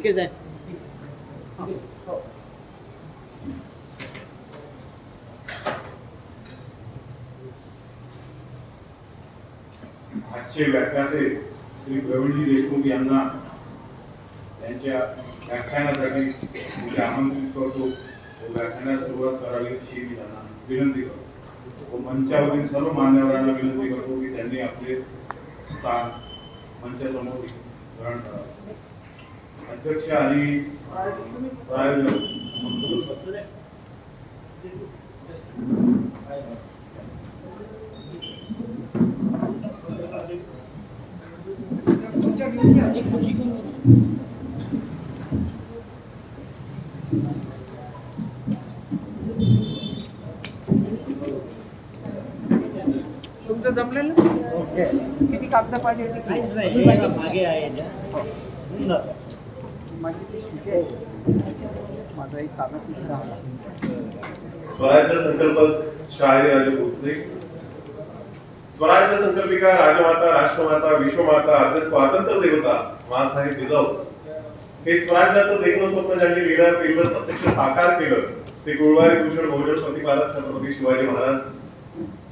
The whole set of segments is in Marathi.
इतकेच आहे. आजचे व्याख्याते श्री प्रवीणजी देशमुख यांना त्यांच्या व्याख्यानासाठी मी आमंत्रित करतो. व्याख्यानास सुरुवात करावी अशी मी त्यांना विनंती करतो. मंचावरील सर्व मान्यवरांना विनंती करतो की त्यांनी आपले स्थान मंचासमोर ग्रहण करावे. अध्यक्ष आणि प्रायोजक तुमचं जमलेलं ओके. किती कागद पाहिजे? काहीच नाही, मागे आहे माझी पिशवी आहे. माझा एक कागद तिथे राहिला. स्वराज्य संकल्पक शहाजीराजे भोसले. स्वराज्य संकल्पिका राजमाता, राष्ट्रमाता, विश्वमाता, आद्य स्वातंत्र्य देवता माँसाहेब जिजाऊ हे स्वराज्याचं देखणं स्वप्न ज्यांनी लिहिलं केलं प्रत्यक्ष साकार केलं ते गुरुवारी भूषण बहुजन प्रतिपादक छत्रपती शिवाजी महाराज.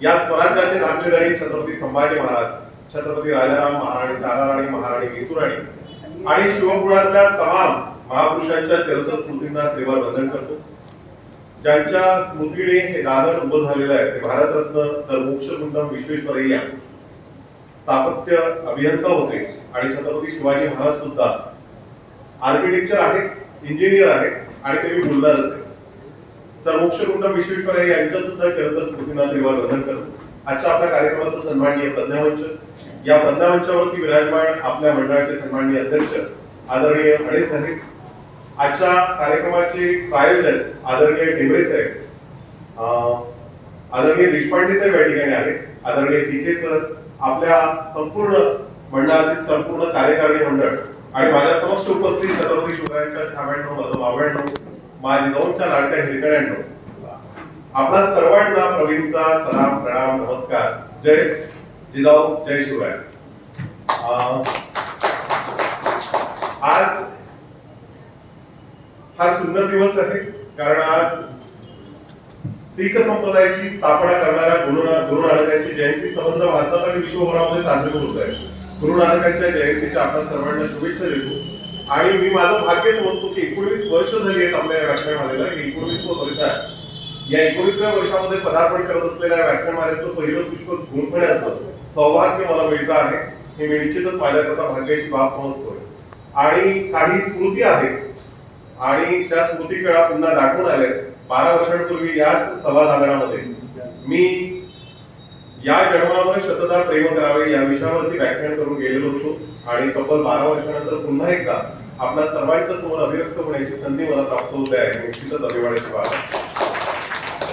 या स्वराज्याचे दाखलेदारी छत्रपती संभाजी महाराज, छत्रपती राजाराम महाराणी, दादाराणी महाराणी, विसुराणी आणि शिवपुरातल्या तमाम महापुरुषांच्या चरित्र स्मृतींना त्रिवार वंदन करतो. ज्यांच्या स्मृतीने हे दालन उभं झालेलं आहे ते भारतरत्न सर मोक्षगुंडम विश्वेश्वरय्या स्थापत्य अभियंता होते आणि छत्रपती शिवाजी महाराज सुद्धा आर्किटेक्चर आहेत, इंजिनियर आहेत आणि ते मी बोलणारच आहे. सर मोक्षगुंडम विश्वेश्वरय्या यांच्या सुद्धा चरित्र स्मृतींना त्रिवार वंदन करतो. आजच्या आपल्या कार्यक्रमाचं सन्माननीय प्रज्ञामंच, या प्रज्ञामंचावरती विराजमान आपल्या मंडळाचे सन्माननीय अध्यक्ष आदरणीय अडे साहेब, आजच्या कार्यक्रमाचे प्रायोजक आदरणीय टेंबरे साहेब, आदरणीय देशपांडे साहेब या ठिकाणी आहेत, आदरणीय तिके सर, आपल्या संपूर्ण मंडळातील संपूर्ण कार्यकारिणी मंडळ आणि माझ्या समक्ष उपस्थित छत्रपती शिवरायांच्या छाव्यांनो, माझं भावंडो, माझी जाऊनच्या लाडक्या हिरकण्यांनो, आपला सर्वांना प्रवीणचा सलाम, प्रणाम, नमस्कार. जय जिजाऊ, जय शिवराय. आज हा सुंदर दिवस आहे कारण आज शीख संप्रदायाची स्थापना करणाऱ्या गुरु नानकांची जयंती संबंध भारतात आणि विश्वभरामध्ये साजरी होत आहे. गुरु नानकांच्या जयंतीच्या आपण सर्वांना शुभेच्छा देतो आणि मी माझं भाग्य समजतो की 19 वर्ष झाली आहेत आपल्या व्याख्यानमालेला. 19वं वर्ष आहे. या 19व्या वर्षामध्ये पदार्पण करत असलेल्या व्याख्यानमालेचं पहिलं पुष्प गुंफण्याचं सौभाग्य मला मिळतं आहे. हे मी निश्चितच माझ्याकरता भाग्याची बाब समजतोय. आणि काही स्मृती आहेत आणि त्या स्मृती कळा पुन्हा दाखवून आल्या. 12 वर्षांपूर्वी याच सभादालनामध्ये मी या जन्मावर शतदा प्रेम करावे या विषयावरती व्याख्यान करून गेलेलो होतो आणि तब्बल 12 वर्षानंतर पुन्हा एकदा आपल्या सर्वांच्या समोर अभिव्यक्त होण्याची संधी मला प्राप्त होते आहे. निश्चितच अभिमानाची बाब आहे.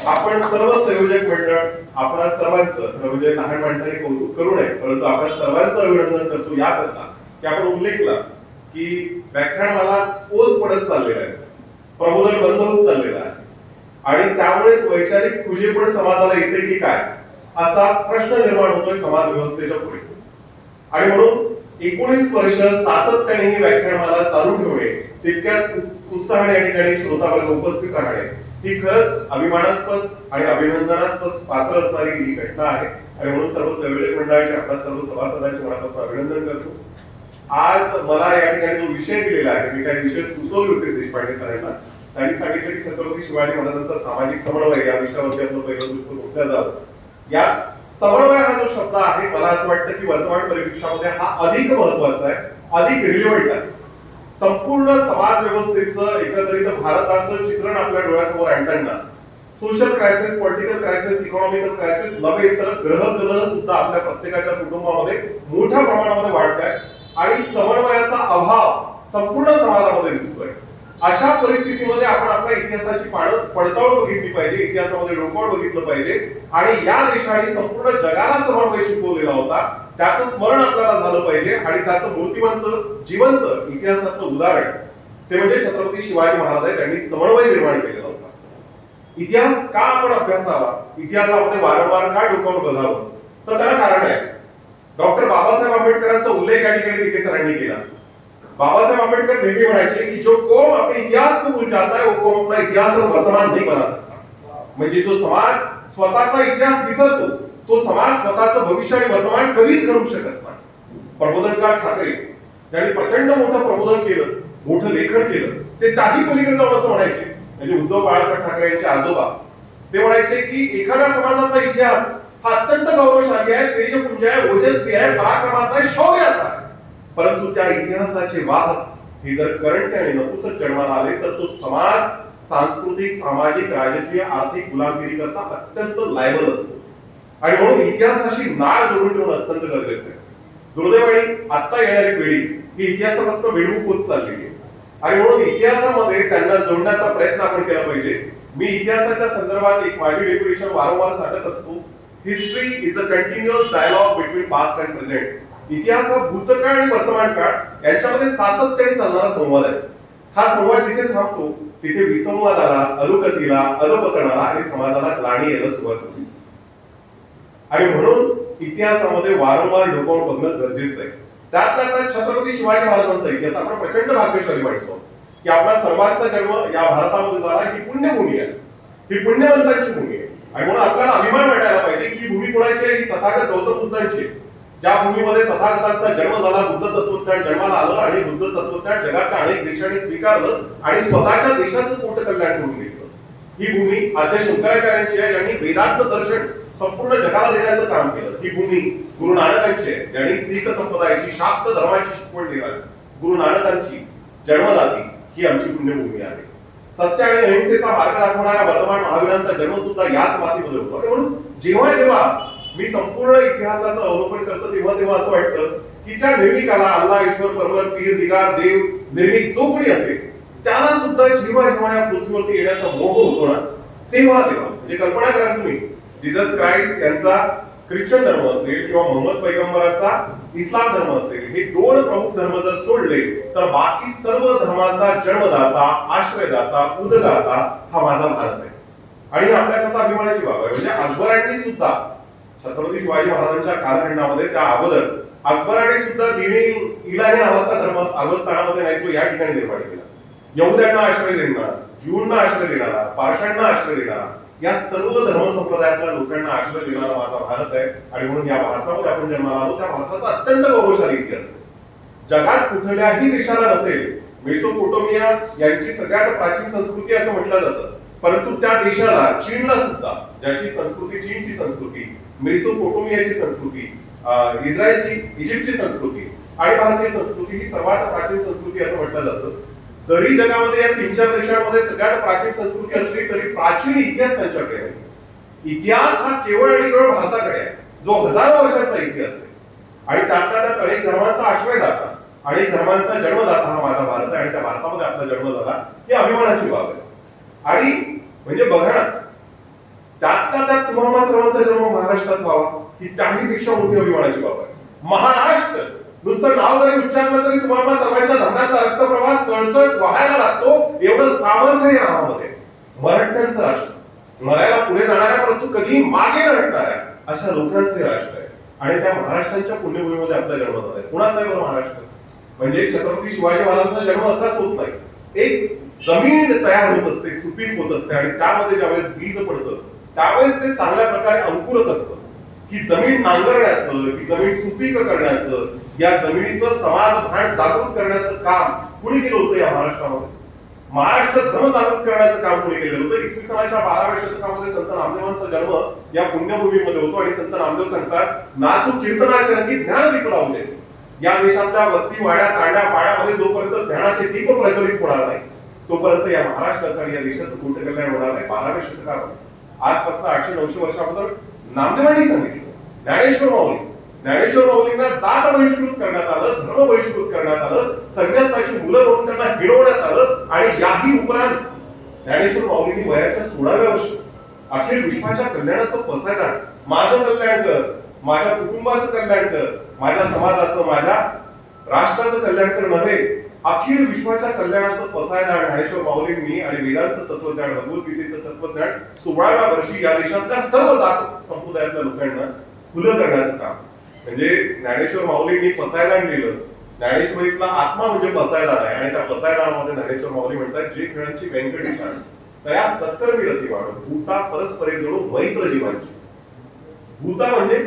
आपण सर्व संयोजक मंडळ आपल्या सर्वांचं म्हणजे लहान माणसाने कौतुक करू नये परंतु आपल्या सर्वांचं अभिनंदन करतो याकरता की आपण उल्लेख केला की व्याख्यानमाला ओझ पडत चाललेला आहे, प्रबोधन बंद होत चाललेलं आहे आणि त्यामुळेच वैचारिक खुजे पण समाजाला येते की काय असा प्रश्न निर्माण होतोय समाज व्यवस्थेच्या पुढे. आणि म्हणून 19 वर्ष सातत्याने ही व्याख्यानमाला चालू ठेवणे, तितक्याच उत्साहाने या ठिकाणी श्रोतावर्ग उपस्थित राहणे ही खरंच अभिमानास्पद आणि अभिनंदनास्पद पात्र असणारी ही घटना आहे. आणि म्हणून सर्व संयोजक मंडळाचे आपल्या सर्व सभासदांचे मनापासून अभिनंदन करतो. आज मला या ठिकाणी जो विषय दिलेला आहे, मी काही विषय सुचवले होते देशपांडे सरांना. त्यांनी सांगितलं की छत्रपती शिवाजी महाराजांचा सामाजिक समन्वय या विषयावरती आपलं पहिलं पुष्प गुंफलं जावं. या समन्वय हा जो शब्द आहे मला असं वाटतं की वर्तमान परिप्रेक्षामध्ये हा अधिक महत्वाचा आहे, अधिक रिलेव्हंट आहे. संपूर्ण समाज व्यवस्थेचं एकत्रित भारताचं चित्रण आपल्या डोळ्यासमोर आणताना social crisis, political crisis, economical crisis नव्हे तर ग्रह सुद्धा आपल्या प्रत्येकाच्या कुटुंबामध्ये मोठ्या प्रमाणामध्ये वाढत आहे आणि समन्वयाचा अभाव संपूर्ण समाजामध्ये दिसतोय. अशा परिस्थितीमध्ये आपण आपल्या इतिहासाची पडताळून बघितली पाहिजे, इतिहासामध्ये डोकावून बघितलं पाहिजे आणि या देशाने संपूर्ण जगाला समन्वय शिकवलेला होता त्याचं स्मरण आपल्याला झालं पाहिजे आणि त्याचं मूर्तिमंत जिवंत इतिहासातलं उदाहरण ते म्हणजे छत्रपती शिवाजी महाराज यांनी समन्वय निर्माण केलेला होता. इतिहास का आपण अभ्यासावा, इतिहासामध्ये वारंवार का डोकावून बघावं, तर त्याला कारण आहे. डॉक्टर बाबासाहेब आंबेडकरांचा उल्लेख या ठिकाणी तिके सरांनी केला. बाबासाहेब आंबेडकर नेहमी म्हणायचे की जो कौम अपने इतिहास को भूल जाता है वो कौम अपना इतिहास और वर्तमान नहीं बना सकता. म्हणजे जो समाज स्वतःचा इतिहास विसरतो तो समाज स्वतःचं भविष्य आणि वर्तमान कधीच घडवू शकत नाही. प्रबोधनकार ठाकरे त्यांनी प्रचंड मोठं प्रबोधन केलं, मोठं लेखन केलं. ते त्याही पलीकडे जाऊन असं म्हणायचे, म्हणजे उद्धव बाळासाहेब ठाकरे यांचे आजोबा ते म्हणायचे की एखाद्या समाजाचा इतिहास हा अत्यंत गौरवशाली आहे, तेजपुंज आहे, ओजस्वी आहे, पराक्रमाचा आहे, शौर्याचा आहे. परंतु त्या इतिहासाचे वाहक हे जर करंट आणि नपुसक जन्माला आले तर तो समाज सांस्कृतिक, सामाजिक, राजकीय, आर्थिक गुलामगिरी करता अत्यंत लायबल असतो. आणि म्हणून इतिहासाशी नाळ जोडून ठेवणं अत्यंत गरजेचं आहे. दुर्दैवाने आता येणारी पिढी ही इतिहासापासून विमुख होत चाललेली आहे आणि म्हणून इतिहासामध्ये त्यांना जोडण्याचा प्रयत्न आपण केला पाहिजे. मी इतिहासाच्या संदर्भात एक माझी डेफिनेशन वारंवार सांगत असतो. History is a continuous dialogue between past and present. इतिहास हा भूतकाळ आणि वर्तमान काळ यांच्यामध्ये सातत्याने चालणारा संवाद आहे. हा संवाद जिथे थांबतो तिथे विसंवादाला, अधोगतीला, अधपतनाला आणि समाजाला ग्लानी यायला सुरुवात होती. आणि म्हणून इतिहासामध्ये वारंवार डोकावून बघणं गरजेचं आहे. त्यात छत्रपती शिवाजी महाराजांचा इतिहास आपण प्रचंड भाग्यशाली माणसं की आपला सर्वांचा जन्म या भारतामध्ये झाला. ही पुण्यभूमी आहे, ही पुण्यवंतांची भूमी आहे आणि म्हणून आपल्याला अभिमान वाटायला पाहिजे की ही भूमी कोणाची आहे? ही तथागत गौतम बुद्धांची. ज्या भूमीमध्ये तथागतांचा जन्म झाला, बुद्ध तत्वज्ञान जन्माला आलं आणि बुद्ध तत्वज्ञान जगातल्या अनेक देशांनी स्वीकारलं आणि स्वतःच्या देशाचं पोट कल्याण करून घेतलं. ही भूमी आद्य शंकराचार्यांची आहे, ज्यांनी वेदांत दर्शन संपूर्ण जगाला देण्याचं काम केलं. ही भूमी गुरु नानकांची आहे, ज्यांनी शीख संप्रदायाची, शाक्त धर्माची शिकवण दिली. गुरु नानकांची जन्मदाती ही आमची पुण्यभूमी आहे. सत्य आणि अहिंसेचा मार्ग दाखवणाऱ्या वर्तमान महावीरांचा जन्म सुद्धा याच मातीमध्ये होतो. म्हणून जेव्हा जेव्हा मी संपूर्ण इतिहासाचं अवलोकन करतो तेव्हा असं वाटतं की त्या निर्मिकाला अल्लाह, ईश्वर, परवर, पीर, दिगार, देव, निर्मिक जो कोणी असेल त्याला सुद्धा जेव्हा जेव्हा या पृथ्वीवरती येण्याचा मोह होतो ना तेव्हा म्हणजे कल्पना करा तुम्ही, जीसस क्राइस्ट यांचा ख्रिश्चन धर्म असेल किंवा मोहम्मद पैगंबराचा इस्लाम धर्म असेल, हे दोन प्रमुख धर्म जर सोडले तर बाकी सर्व धर्माचा जन्मदाता, आश्रयदाता, उद्गाता हा माझा भारत आहे. आणि आपल्याकरता अभिमानाची बाब आहे. म्हणजे अकबरांनी सुद्धा छत्रपती शिवाजी महाराजांच्या कालखंडामध्ये त्या अगोदर अकबराने सुद्धा दिने इलाही नावाचा धर्म अफगाणिस्तानामध्ये नाही तो या ठिकाणी निर्माण केला. यहुद्यांना आश्रय देणारा, ज्यूंना आश्रय देणारा, पारशांना आश्रय देणारा, या सर्व धर्म संप्रदायातल्या लोकांना आश्रय देणारा माझा भारत आहे. आणि म्हणून या भारतामध्ये आपण जन्माला आलो. त्या भारताचा अत्यंत गौरवशाली इतिहास आहे. जगात कुठल्याही देशाला नसेल. मेसोपोटोमिया यांची सगळ्यात प्राचीन संस्कृती असं म्हटलं जातं, परंतु त्या देशाला, चीनला सुद्धा, ज्याची संस्कृती चीनची संस्कृती, मेसोपोटोमियाची संस्कृती, इस्रायलची, इजिप्तची संस्कृती आणि भारतीय संस्कृती ही सर्वात प्राचीन संस्कृती असं म्हटलं जातं. जरी जगामध्ये या 3-4 देशांमध्ये सगळ्यात प्राचीन संस्कृती असली तरी प्राचीन इतिहास त्यांच्याकडे आहे. इतिहास हा केवळ आणि केवळ भारताकडे आहे, जो हजारो वर्षांचा इतिहास आहे. आणि त्यातल्या त्यात अनेक धर्मांचा आश्रयदाता, अनेक धर्मांचा जन्मदाता हा माझा भारत आहे. आणि त्या भारतामध्ये आपला जन्म झाला ही अभिमानाची बाब आहे. आणि म्हणजे बघा ना, त्यातल्या त्यात तुम्हाला सर्वांचा जन्म महाराष्ट्रात व्हावा ही त्याहीपेक्षा मोठी अभिमानाची बाब आहे. महाराष्ट्र नुसतं नाव जरी उच्चारलं तरी तुम्हाला सर्वांच्या धर्माचा रक्तप्रवाह सळसळ वाहायला लागतो. एवढं सामर्थ्य या नावामध्ये. मराठ्यांचं राष्ट्र, मरायला पुढे जाणाऱ्या परंतु कधी मागे न हटणाऱ्या अशा लोकांचे राष्ट्र आहे. आणि त्या महाराष्ट्राच्या पुण्यभूमीमध्ये आपला जन्म झाला आहे. कुणाचा आहे बरं महाराष्ट्र? म्हणजे छत्रपती शिवाजी महाराजांचा जन्म असाच होत नाही. एक जमीन तयार होत असते, सुपीक होत असते आणि त्यामध्ये ज्यावेळेस बीज पडतं त्यावेळेस ते चांगल्या प्रकारे अंकुरत असतं. ही जमीन नांगरण्याचं, ही जमीन सुपीक करण्याचं, या जमिनीचं समाज भान जागृत करण्याचं काम कुणी केलं होतं या महाराष्ट्रामध्ये? महाराष्ट्र धर्म जागृत करण्याचं काम कुणी केलेलं होतं? इसवी सनाच्या 12व्या शतकामध्ये संत नामदेवांचा जन्म या पुण्यभूमीमध्ये होतो. आणि संत नामदेव सांगतात, नाचू कीर्तनाचे रंगी ज्ञान दीप लावले. या देशातल्या वस्ती, वाड्या, तांड्या, पाड्यामध्ये जोपर्यंत ज्ञानाचे दीप प्रज्वलित होणार नाही तोपर्यंत या महाराष्ट्राचं आणि या देशाचं पोट कल्याण होणार नाही. 12व्या शतकामध्ये आजपासून 800-900 वर्षाबद्दल नामदेवांनी सांगितलं. ज्ञानेश्वर माऊलींना जात बहिष्कृत करण्यात आलं, धर्म बहिष्कृत करण्यात आलं, संन्यासाची मुलं म्हणून त्यांना हिणवण्यात आलं. आणि याही उपरांत ज्ञानेश्वर माऊलींनी वयाच्या 16व्या वर्षी अखिल विश्वाच्या कल्याणाचं पसायदान, माझं कल्याण कर, माझ्या कुटुंबाचं कल्याण कर, माझ्या समाजाचं, माझ्या राष्ट्राचं कल्याण कर नव्हे, अखिल विश्वाच्या कल्याणाचं पसायदान ज्ञानेश्वर माऊलींनी आणि वेदांचं तत्वज्ञान, भगवद्गीतेचं तत्वज्ञान 16व्या वर्षी या देशातल्या सर्व जात संप्रदायातल्या लोकांना खुलं करण्याचं काम. म्हणजे ज्ञानेश्वर माऊलींनी पसायदान दिलं, ज्ञानेश्वरीतला आत्मा म्हणजे पसायदान आहे आणि त्या पसायदानामध्ये ज्ञानेश्वर माऊली म्हणतात जे खेळांची व्यंकटी छान तया सत्कर्मी रती वाढ भूता परस्परे जणू मैत्र जीवांची. भूता म्हणजे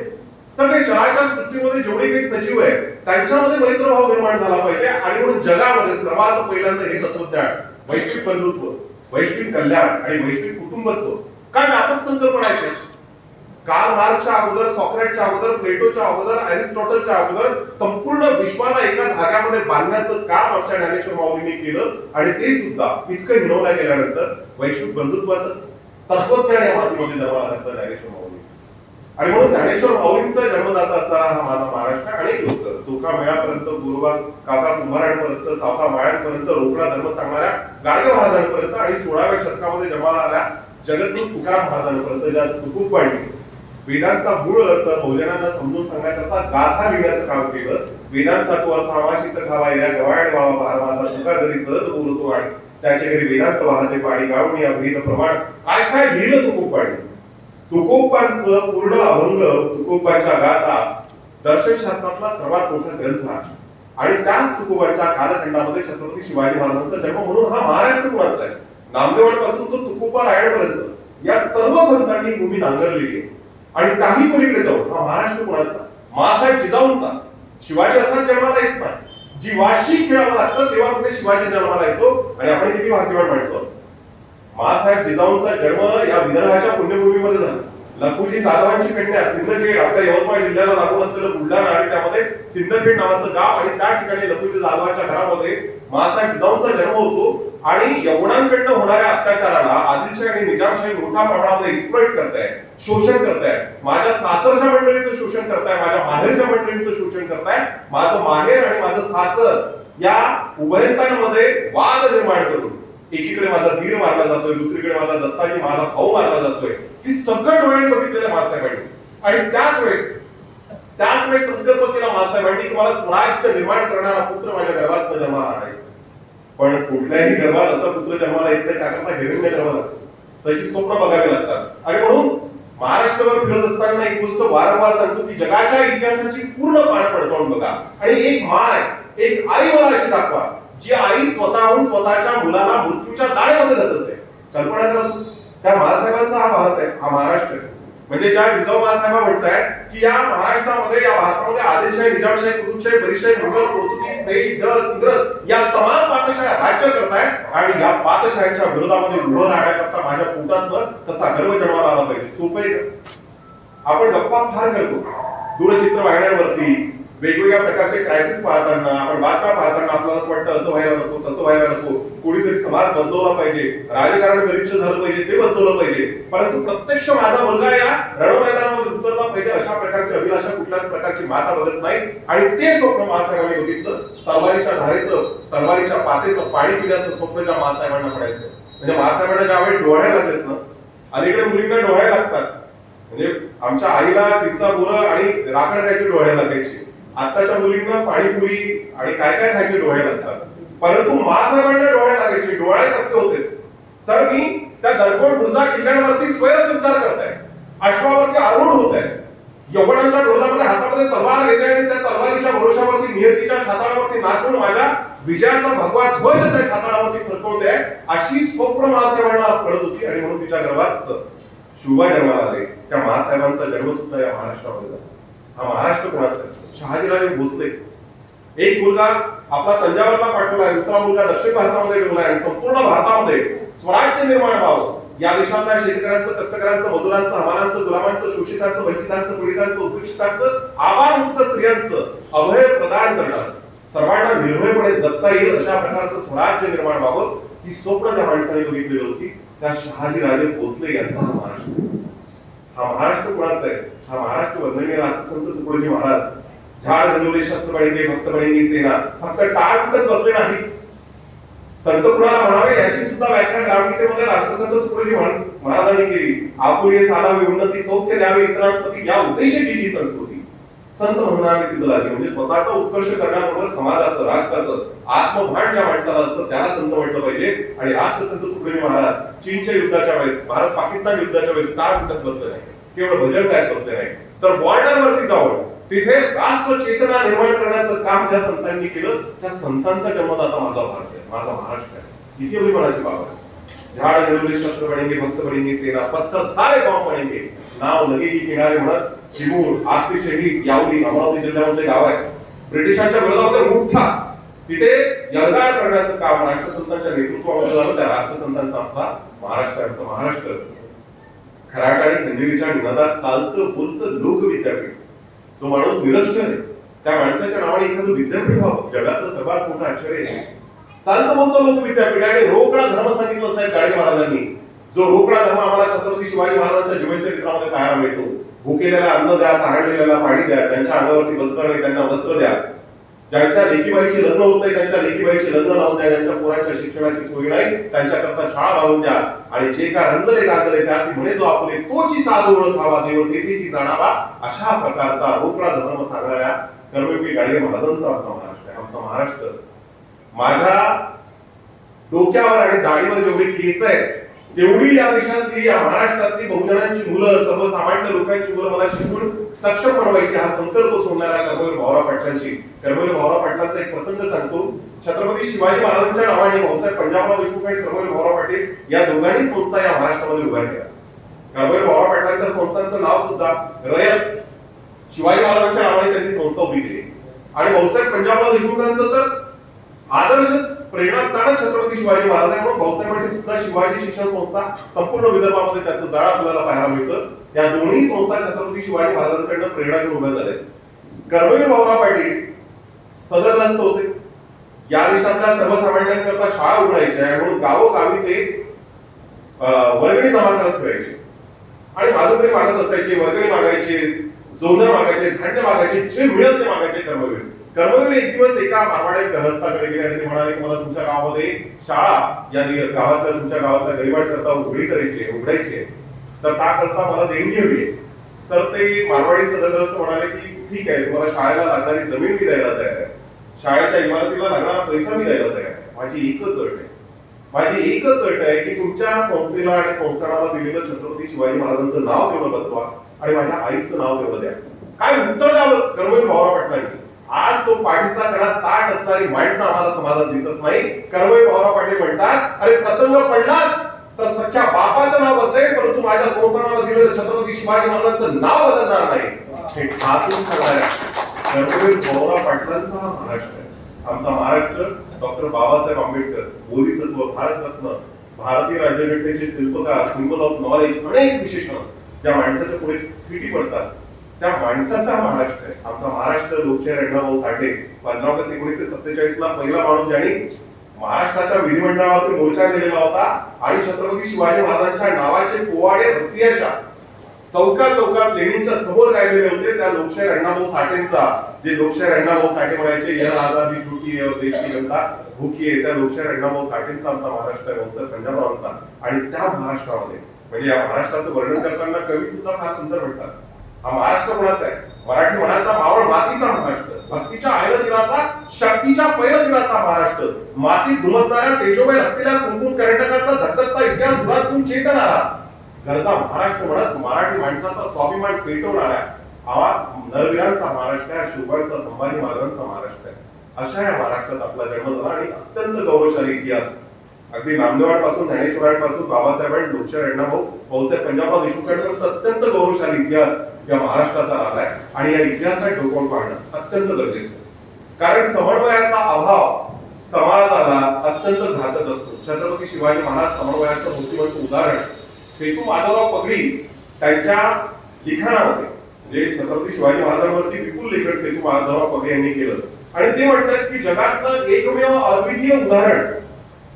सगळे चराचर सृष्टीमध्ये जेवढे काही सजीव आहे त्यांच्यामध्ये मैत्रभाव निर्माण झाला पाहिजे आणि म्हणून जगामध्ये सर्वात पहिल्यांदा हे तत्वज्ञान वैश्विक बंधुत्व, वैश्विक कल्याण आणि वैश्विक कुटुंबत्व काय व्यापक संकल्पना आहे. कार्ल मार्क्सच्या अगोदर, सॉक्रेटच्या अगोदर, प्लेटोच्या अगोदर, अरिस्टॉटलच्या अगोदर संपूर्ण विश्वाला एका धाग्यामध्ये बांधण्याचं काम आमच्या ज्ञानेश्वर माऊलींनी केलं आणि ते सुद्धा इतकं हिणवल्या गेल्यानंतर वैश्विक बंधुत्वाचं तत्वज्ञान या मातीमध्ये जन्माला घातलं ज्ञानेश्वर माऊली. आणि म्हणून ज्ञानेश्वर माऊलींचा जन्मदाता असणारा हा माझा महाराष्ट्र अनेक लोक चोखा मेळापर्यंत, गोरबा काका कुंभारांपर्यंत, सावता माळ्यांपर्यंत, रोकडा धर्म सांगणाऱ्या गाडगे महाराजांपर्यंत आणि 16व्या शतकामध्ये जन्माला आल्या जगद्गुरू तुकाराम महाराजांपर्यंत ज्या तुकुकवाणी वेदांचा मूळ अर्थ बहुजनांना समजून सांगण्याकरता गाथा लिहिण्याचं काम केलं. वेदांचा तो अर्थ आमाशीचा खावा या गवायड व्हावा बाहेर माझा तुका जरी सहज बोलतो आणि त्याच्या घरी वेदांत वाहते पाणी गाळून या भेद प्रमाण काय काय लिहिलं तुकोपाणी. तुकोपांचं पूर्ण अभंग तुकोपांच्या गाथा दर्शनशास्त्रातला सर्वात मोठा ग्रंथ आहे आणि त्याच तुकोबांच्या कालखंडामध्ये छत्रपती शिवाजी महाराजांचा जन्म म्हणून हा महाराष्ट्र कुणाचा आहे. नामदेवापासून तो तुकोबा रायणपर्यंत या सर्व संतांनी भूमी नांगरलेली आहे आणि काही पलीकडे जाऊन हा महाराष्ट्र कुणाचा, मासाहेब जिजाऊंचा. शिवाजी असा जन्माला येत नाही. जी वाशी खेळावं लागतं तेव्हा कुठे शिवाजी जन्माला येतो आणि आपण किती भाग्यवान माणसं. मासाहेब जिजाऊंचा जन्म या विदर्भाच्या पुण्यभूमीमध्ये झाला. लखुजी जाधवांची कन्या सिंदखेड आपल्या यवतमाळ जिल्ह्याला लागून असलेलं बुलढाणा आणि त्यामध्ये सिंदखेड नावाचं गाव आणि त्या ठिकाणी लखुजी जाधवाच्या घरामध्ये मासाहेब जिजाऊंचा जन्म होतो आणि यवनांकडनं होणाऱ्या अत्याचाराला आदिलशाही आणि निजामशाही मोठ्या प्रमाणामध्ये एक्सप्लॉइट करताय, शोषण करताय. माझ्या सासरच्या मंडळीचं शोषण करताय, माझ्या माहेरच्या मंडळीचं शोषण करताय. माझं माहेर आणि माझं सासर या उभयतांमध्ये वाद निर्माण करून एकीकडे माझा धीर मारला जातोय, दुसरीकडे माझा दत्ताजी माझा भाऊ मारला जातोय. ही सगळं डोळ्यांनी बघितलेलं मासाहेबांनी आणि त्याच वेळेस संकल्प केला मासाहेबांनी की मला स्वराज्य निर्माण करणारा पुत्र माझ्या गर्भात जन्माला आणायचा. पण कुठल्याही गर्भात असा पुत्र जन्माला येत नाही, त्याकरता हिरण्य गर्भ लागतो. तशी स्वप्न बघावी लागतात आणि म्हणून महाराष्ट्रावर फिरत असताना एक गोष्ट वारंवार सांगतो की जगाच्या इतिहासाची पूर्ण पानं पडताळून बघा आणि एक माय, एक आई मला अशी दाखवा जी आई स्वतःहून स्वतःच्या मुलाला मृत्यूच्या दाढेमध्ये ढकलते. कल्पना करा त्या महासाहेबांचा हा भारत आहे, हा महाराष्ट्र आहे. म्हणजे ज्या जिजाऊ महासाहेब म्हणतायत की या महाराष्ट्रामध्ये, या भारतामध्ये आदिलशाही, निजामशाही, कुतुबशाही, बरीशाही, मुघल, पोर्तुगीज, स्पेन, डच, इंग्रज या तमाम पातशाह्या राज्य करतायत आणि या पातशाह्यांच्या विरोधामध्ये उभं राहण्याकरता माझ्या पोटात तसा गर्व जन्माला आला पाहिजे. सोपे आपण गप्पा फार करतो दूरचित्र वाहिन्यांवरती वेगवेगळ्या प्रकारचे क्रायसिस पाहताना, आपण बातम्या पाहताना आपल्याला असं वाटतं असं व्हायला नको, तसं व्हायला नको, कोणीतरी समाज बदलवला पाहिजे, राजकारण गरीबचं झालं पाहिजे, ते बदलवलं पाहिजे. परंतु प्रत्यक्ष माझा मुलगा या रणमैदानामध्ये उतरला पाहिजे अशा प्रकारची अभिलाषा कुठल्याच प्रकारची माता बघत नाही आणि ते स्वप्न महासाहेबांनी बघितलं. तलवारीच्या धारेचं, तलवारीच्या पातेचं पाणी पिण्याचं स्वप्न ज्या महासाहेबांना पडायचं. म्हणजे महासाहेबांना ज्यावेळी डोळ्या लागतात ना, अलीकडे मुलींना डोळ्या लागतात. म्हणजे आमच्या आईला चिंचा बोरं आणि राखड खायचे डोळ्या लागायचे. आताच्या मुलींना पाणीपुरी आणि काय काय खायचे डोळे लागतात. परंतु महासाहेबांना डोळे लागायचे. डोळे कसले होते तर मी त्या दरकोड बुर्जा किल्ल्यांवरती स्वयंसंचार करताय, अश्वावरती आरूढ होत आहे, यवनांच्या डोलामध्ये हातामध्ये तलवार घेते आणि त्या तलवारीच्या भरोशावरती नियतीच्या छाताडावरती नाचून माझ्या विजयाचा भगवा ध्वज त्या छाताडावरती फडकवते. अशी स्वप्न महासाहेबांना पडत होती आणि म्हणून तिच्या गर्भात शिवबा जन्माला आले. त्या महासाहेबांचा जन्म सुद्धा या महाराष्ट्रामध्ये झाला. हा महाराष्ट्र कोणाचा आहे? शहाजीराजे भोसले. एक मुलगा आपला तंजावरला पाठवलाय, दुसरा मुलगा दक्षिण भारतामध्ये ठेवलाय आणि संपूर्ण भारतामध्ये स्वराज्य निर्माण व्हावं या देशातल्या शेतकऱ्यांचं, कष्टकऱ्यांचं, मजुरांचं, हमालांचं, गुलामांचं, शोषितांचं, वंचितांचं, पीडितांचं, उपेक्षितांचं, आबालमुक्त स्त्रियांचं अभय प्रदान करणार, सर्वांना निर्भयपणे जगता येईल अशा प्रकारचं स्वराज्य निर्माण व्हावं ही स्वप्न ज्या माणसाने बघितलेली होती त्या शहाजीराजे भोसले यांचा हा महाराष्ट्र. हा महाराष्ट्र कोणाचा आहे? हा महाराष्ट्र वंदनीय राष्ट्रसंत तुकडोजी महाराज झाड घालवले शस्त्रबळी ते भक्तबळींनी सेना, फक्त टाळ कुठत बसले नाही. संत कुणाला म्हणावे याची सुद्धा व्याख्या ग्रामगीतेमध्ये राष्ट्रसंत तुकडोजी महाराजांनी केली. आपुले साधावे, उन्नती सौख्य द्यावे इतरांप्रती या उद्देशाची ही संस्कृती. संत म्हणून तिचं लागली म्हणजे स्वतःचा उत्कर्ष करण्याबरोबर समाजाचं, राष्ट्राचं आत्मभान ज्या माणसाला असतं त्याला संत म्हटलं पाहिजे. आणि राष्ट्रसंत तुकडोजी महाराज चीनच्या युद्धाच्या वेळेस, भारत पाकिस्तान युद्धाच्या वेळेस टाळ कुठत बसले नाही, केवळ भजन गायत बसले नाही, तर बॉर्डरवरती जाऊन तिथे राष्ट्र चेतना निर्माण करण्याचं काम ज्या संतांनी केलं त्या संतांचा जन्मदाता माझा भारत आहे, माझा महाराष्ट्र आहे. किती अभिमानाची बाब आहे. झाड जरूर शस्त्र बनेंगे, भक्त बनेंगे सेना, पत्थर सारे गाव बनेंगे, नाव लगेगी किनारे म्हणत चिमूर आष्टी शहीद यावली अमरावती जिल्ह्यामध्ये गाव आहे. ब्रिटिशांच्या विरोधामध्ये मोठा तिथे यलगार करण्याचं काम राष्ट्रसंतांच्या नेतृत्वामध्ये झालं. त्या राष्ट्रसंतांचा आमचा महाराष्ट्राचा महाराष्ट्र खराट आणि खंजिरीच्या निनादात चालतं बोलतं लोक विद्यापीठ. जो माणूस निरक्षर आहे त्या माणसाच्या नावाने एखादं विद्यापीठ व्हावं जगातलं सर्वात मोठं आश्चर्य आहे. चालतं बोलतं लोक विद्यापीठ आणि रोकडा धर्म सांगितलं साहेब गाडगे महाराजांनी. जो रोकडा धर्म आम्हाला छत्रपती शिवाजी महाराजांच्या जीवनचरित्रामध्ये पाहायला मिळतो. भुकेलेला अन्न द्या, तहानलेल्याला पाणी द्या, त्यांच्या अंगावरती वस्त्र नाही त्यांना वस्त्र द्या, ज्यांच्या लेकीबाईची लग्न होत नाही त्यांच्या लेकीबाईची लग्न लावून द्या, ज्यांच्या पोरांच्या शिक्षणाची सोय नाही त्यांच्याकरता शाळा बांधून द्या, आणि जे का रंजले गाजले त्यासी म्हणे जो आपले तोची साध ओळखावा देव तेथीची जाणावा, अशा प्रकारचा रोकडा धर्म सांगणाऱ्या कर्मवीर गाडगे महाराजांचा आमचा महाराष्ट्र आहे. आमचा महाराष्ट्र माझ्या डोक्यावर आणि दाढीवर जेवढी केस आहे तेवढी या देशातली या महाराष्ट्रातली बहुजनांची मुलं सर्वसामान्य लोकांची मुलं मला शिकून सक्षम बनवायची हा संकल्प सोडणाऱ्या कर्मवीर भाऊराव पाटलांची. कर्मवीर भाऊराव पाटलांचा एक प्रसंग सांगतो. छत्रपती शिवाजी महाराजांच्या नावाने भाऊसाहेब पंजाबराव देशमुख आणि कर्मवीर भाऊराव पाटील या दोघांनी संस्था या महाराष्ट्रामध्ये उभ्या केल्या. कर्मवीर भाऊराव पाटलांच्या संस्थांचं नाव सुद्धा रयत शिवाजी महाराजांच्या नावाने त्यांनी संस्था उभी केली. आणि भाऊसाहेब पंजाबराव देशमुखांचं तर आदर्शच प्रेरणास्थान छत्रपती शिवाजी महाराज आहे. म्हणून भाऊसाहेबांनी सुद्धा शिवाजी शिक्षण संस्था संपूर्ण विदर्भामध्ये त्याचं जाळ आपल्याला पाहायला मिळतं. या दोन्ही संस्था छत्रपती शिवाजी महाराजांकडनं प्रेरणा घेऊन उभ्या झाल्या. कर्मवीर भाऊराव पाटील सदरग्रस्त होते. या देशातल्या सर्वसामान्यांकरता शाळा उघडायच्या आहे म्हणून गावोगावी ते वर्गणी जमा करत फिरायचे आणि माधुकरी मागत असायचे, वर्गणी मागायचे, जोंधळ मागायचे, धान्य मागायचे, जे मिळत ते मागायचे. कर्मवीर एक दिवस एका मारवाडी ग्रहस्थाकडे गेले आणि ते म्हणाले की मला तुमच्या गावामध्ये शाळा या गावातल्या तुमच्या गावातल्या गरिबांकरता उघडायची तर त्याकरता मला देणगी हवी. तर ते मारवाडी सदग्रस्त म्हणाले की ठीक आहे, तुम्हाला शाळेला लागणारी जमीन मी द्यायला तयार आहे, शाळेच्या इमारतीला लागणारा पैसा मी द्यायला तयार आहे. माझी एकच अट आहे की तुमच्या संस्थेला आणि संस्थानाला दिलेलं छत्रपती शिवाजी महाराजांचं नाव तेवढं बदलवा आणि माझ्या आईचं नाव तेवढं द्या. काय उत्तर द्यावं कर्मवीर भाऊराव पाटलांनी. आज तो पाठीचा कणा ताट असणारी माणसं आम्हाला समाजात दिसत नाही. कर्मवीर भाऊराव पाटील म्हणतात अरे प्रसंग पडलाच तर सख्या बापाचं नाव बदलेल परंतु माझ्या संस्थानाला दिलेलं छत्रपती शिवाजी महाराजांचं नाव बदलणार नाही. हे ठासून सांगणाऱ्या कर्मवीर भाऊराव पाटलांचा हा महाराष्ट्र आहे. आमचा महाराष्ट्र डॉक्टर बाबासाहेब आंबेडकर, बोधिसत्व, भारतरत्न, भारतीय राज्यघटनेचे शिल्पकार, सिम्बल ऑफ नॉलेज, अनेक विशेषण ज्या माणसाच्या पुढे फिटी पडतात त्या माणसाचा महाराष्ट्र आहे. आमचा महाराष्ट्र लोकशाहीर अण्णाभाऊ साठे 15/1947 ला पहिला माणूस ज्यांनी महाराष्ट्राच्या विधिमंडळावरती मोर्चा केलेला होता आणि छत्रपती शिवाजी महाराजांच्या नावाचे पोवाडे रसियाच्या चौकात लेणींच्या समोर गायलेले होते. त्या लोकशाहीर अण्णाभाऊ साठेंचा, जे लोकशाहीर अण्णाभाऊ साठे म्हणायचे यह आजादी झूठी है और देश की जनता भूकी है, त्या लोकशाहीर अण्णाभाऊ साठेंचा आमचा महाराष्ट्र आहे, भाऊसाहेब पंजाबरावांचा. आणि त्या महाराष्ट्रामध्ये म्हणजे या महाराष्ट्राचं वर्णन करताना कवी सुद्धा फार सुंदर म्हणतात. हा महाराष्ट्र कोणाचा आहे? मराठी मनाचा मावळ मातीचा महाराष्ट्र, भक्तीच्या आयलतीराचा, शक्तीच्या पैलतीराचा महाराष्ट्र, मातीत धुमसणाऱ्या तेजोमय रक्तीला कुंकुम कर्नाटकाचा धगधगता इतिहास दुरातून चेतणारा घरचा महाराष्ट्र म्हणत मराठी माणसाचा स्वाभिमान पेटवणाऱ्या नरवीरांचा महाराष्ट्र आहे, शिवबांचा, संभाजी महाराजांचा महाराष्ट्र आहे. अशा या महाराष्ट्रात आपला जन्म झाला आणि अत्यंत गौरवशाली इतिहास अगदी नामदेवांपासून ज्ञानेश्वरांपासून बाबासाहेबांनी लोकशाहीर अण्णाभाऊ, भाऊसाहेब पंजाबराव देशमुखांपर्यंत अत्यंत गौरवशाली इतिहास या महाराष्ट्राचा आलाय आणि या इतिहासात डोकावून पाहणं अत्यंत गरजेचं आहे. कारण समन्वयाचा अभाव समाजाला अत्यंत घातक असतो. छत्रपती शिवाजी महाराज समन्वयाचं मूर्तिमंत उदाहरण सेतू माधवराव पगडी त्यांच्या लिखाणामध्ये म्हणजे छत्रपती शिवाजी महाराजांवरती विपुल लेखन सेतू माधवराव पगडी यांनी केलं आणि ते म्हणतात की जगातलं एकमेव अद्वितीय उदाहरण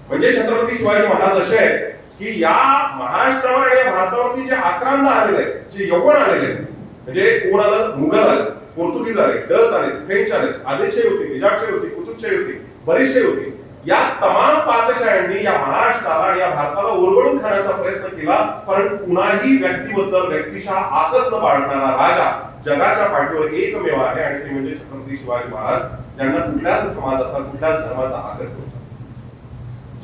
म्हणजे छत्रपती शिवाजी महाराज असे आहेत की या महाराष्ट्रावर आणि या भारतावरती जे आक्रमण आलेले आहेत, जे यवन आलेले आहेत, म्हणजे कोण आलं? मुघल आले, पोर्तुगीज आले, डच आले, फ्रेंच आले, आदिलशाही होती, निजामशाही होती, कुतुबशाही होती, बरीचशाही होती. या तमाम पातशाह्यांनी या महाराष्ट्राला आणि या भारताला ओरबडून खाण्याचा प्रयत्न केला, पण कुणाही व्यक्तीबद्दल व्यक्तिशः आकस न बाळगणारा राजा जगाच्या पाठीवर एकमेव आहे आणि ते म्हणजे छत्रपती शिवाजी महाराज, ज्यांना कुठल्याच समाजाचा, कुठल्याच धर्माचा आकस नव्हता.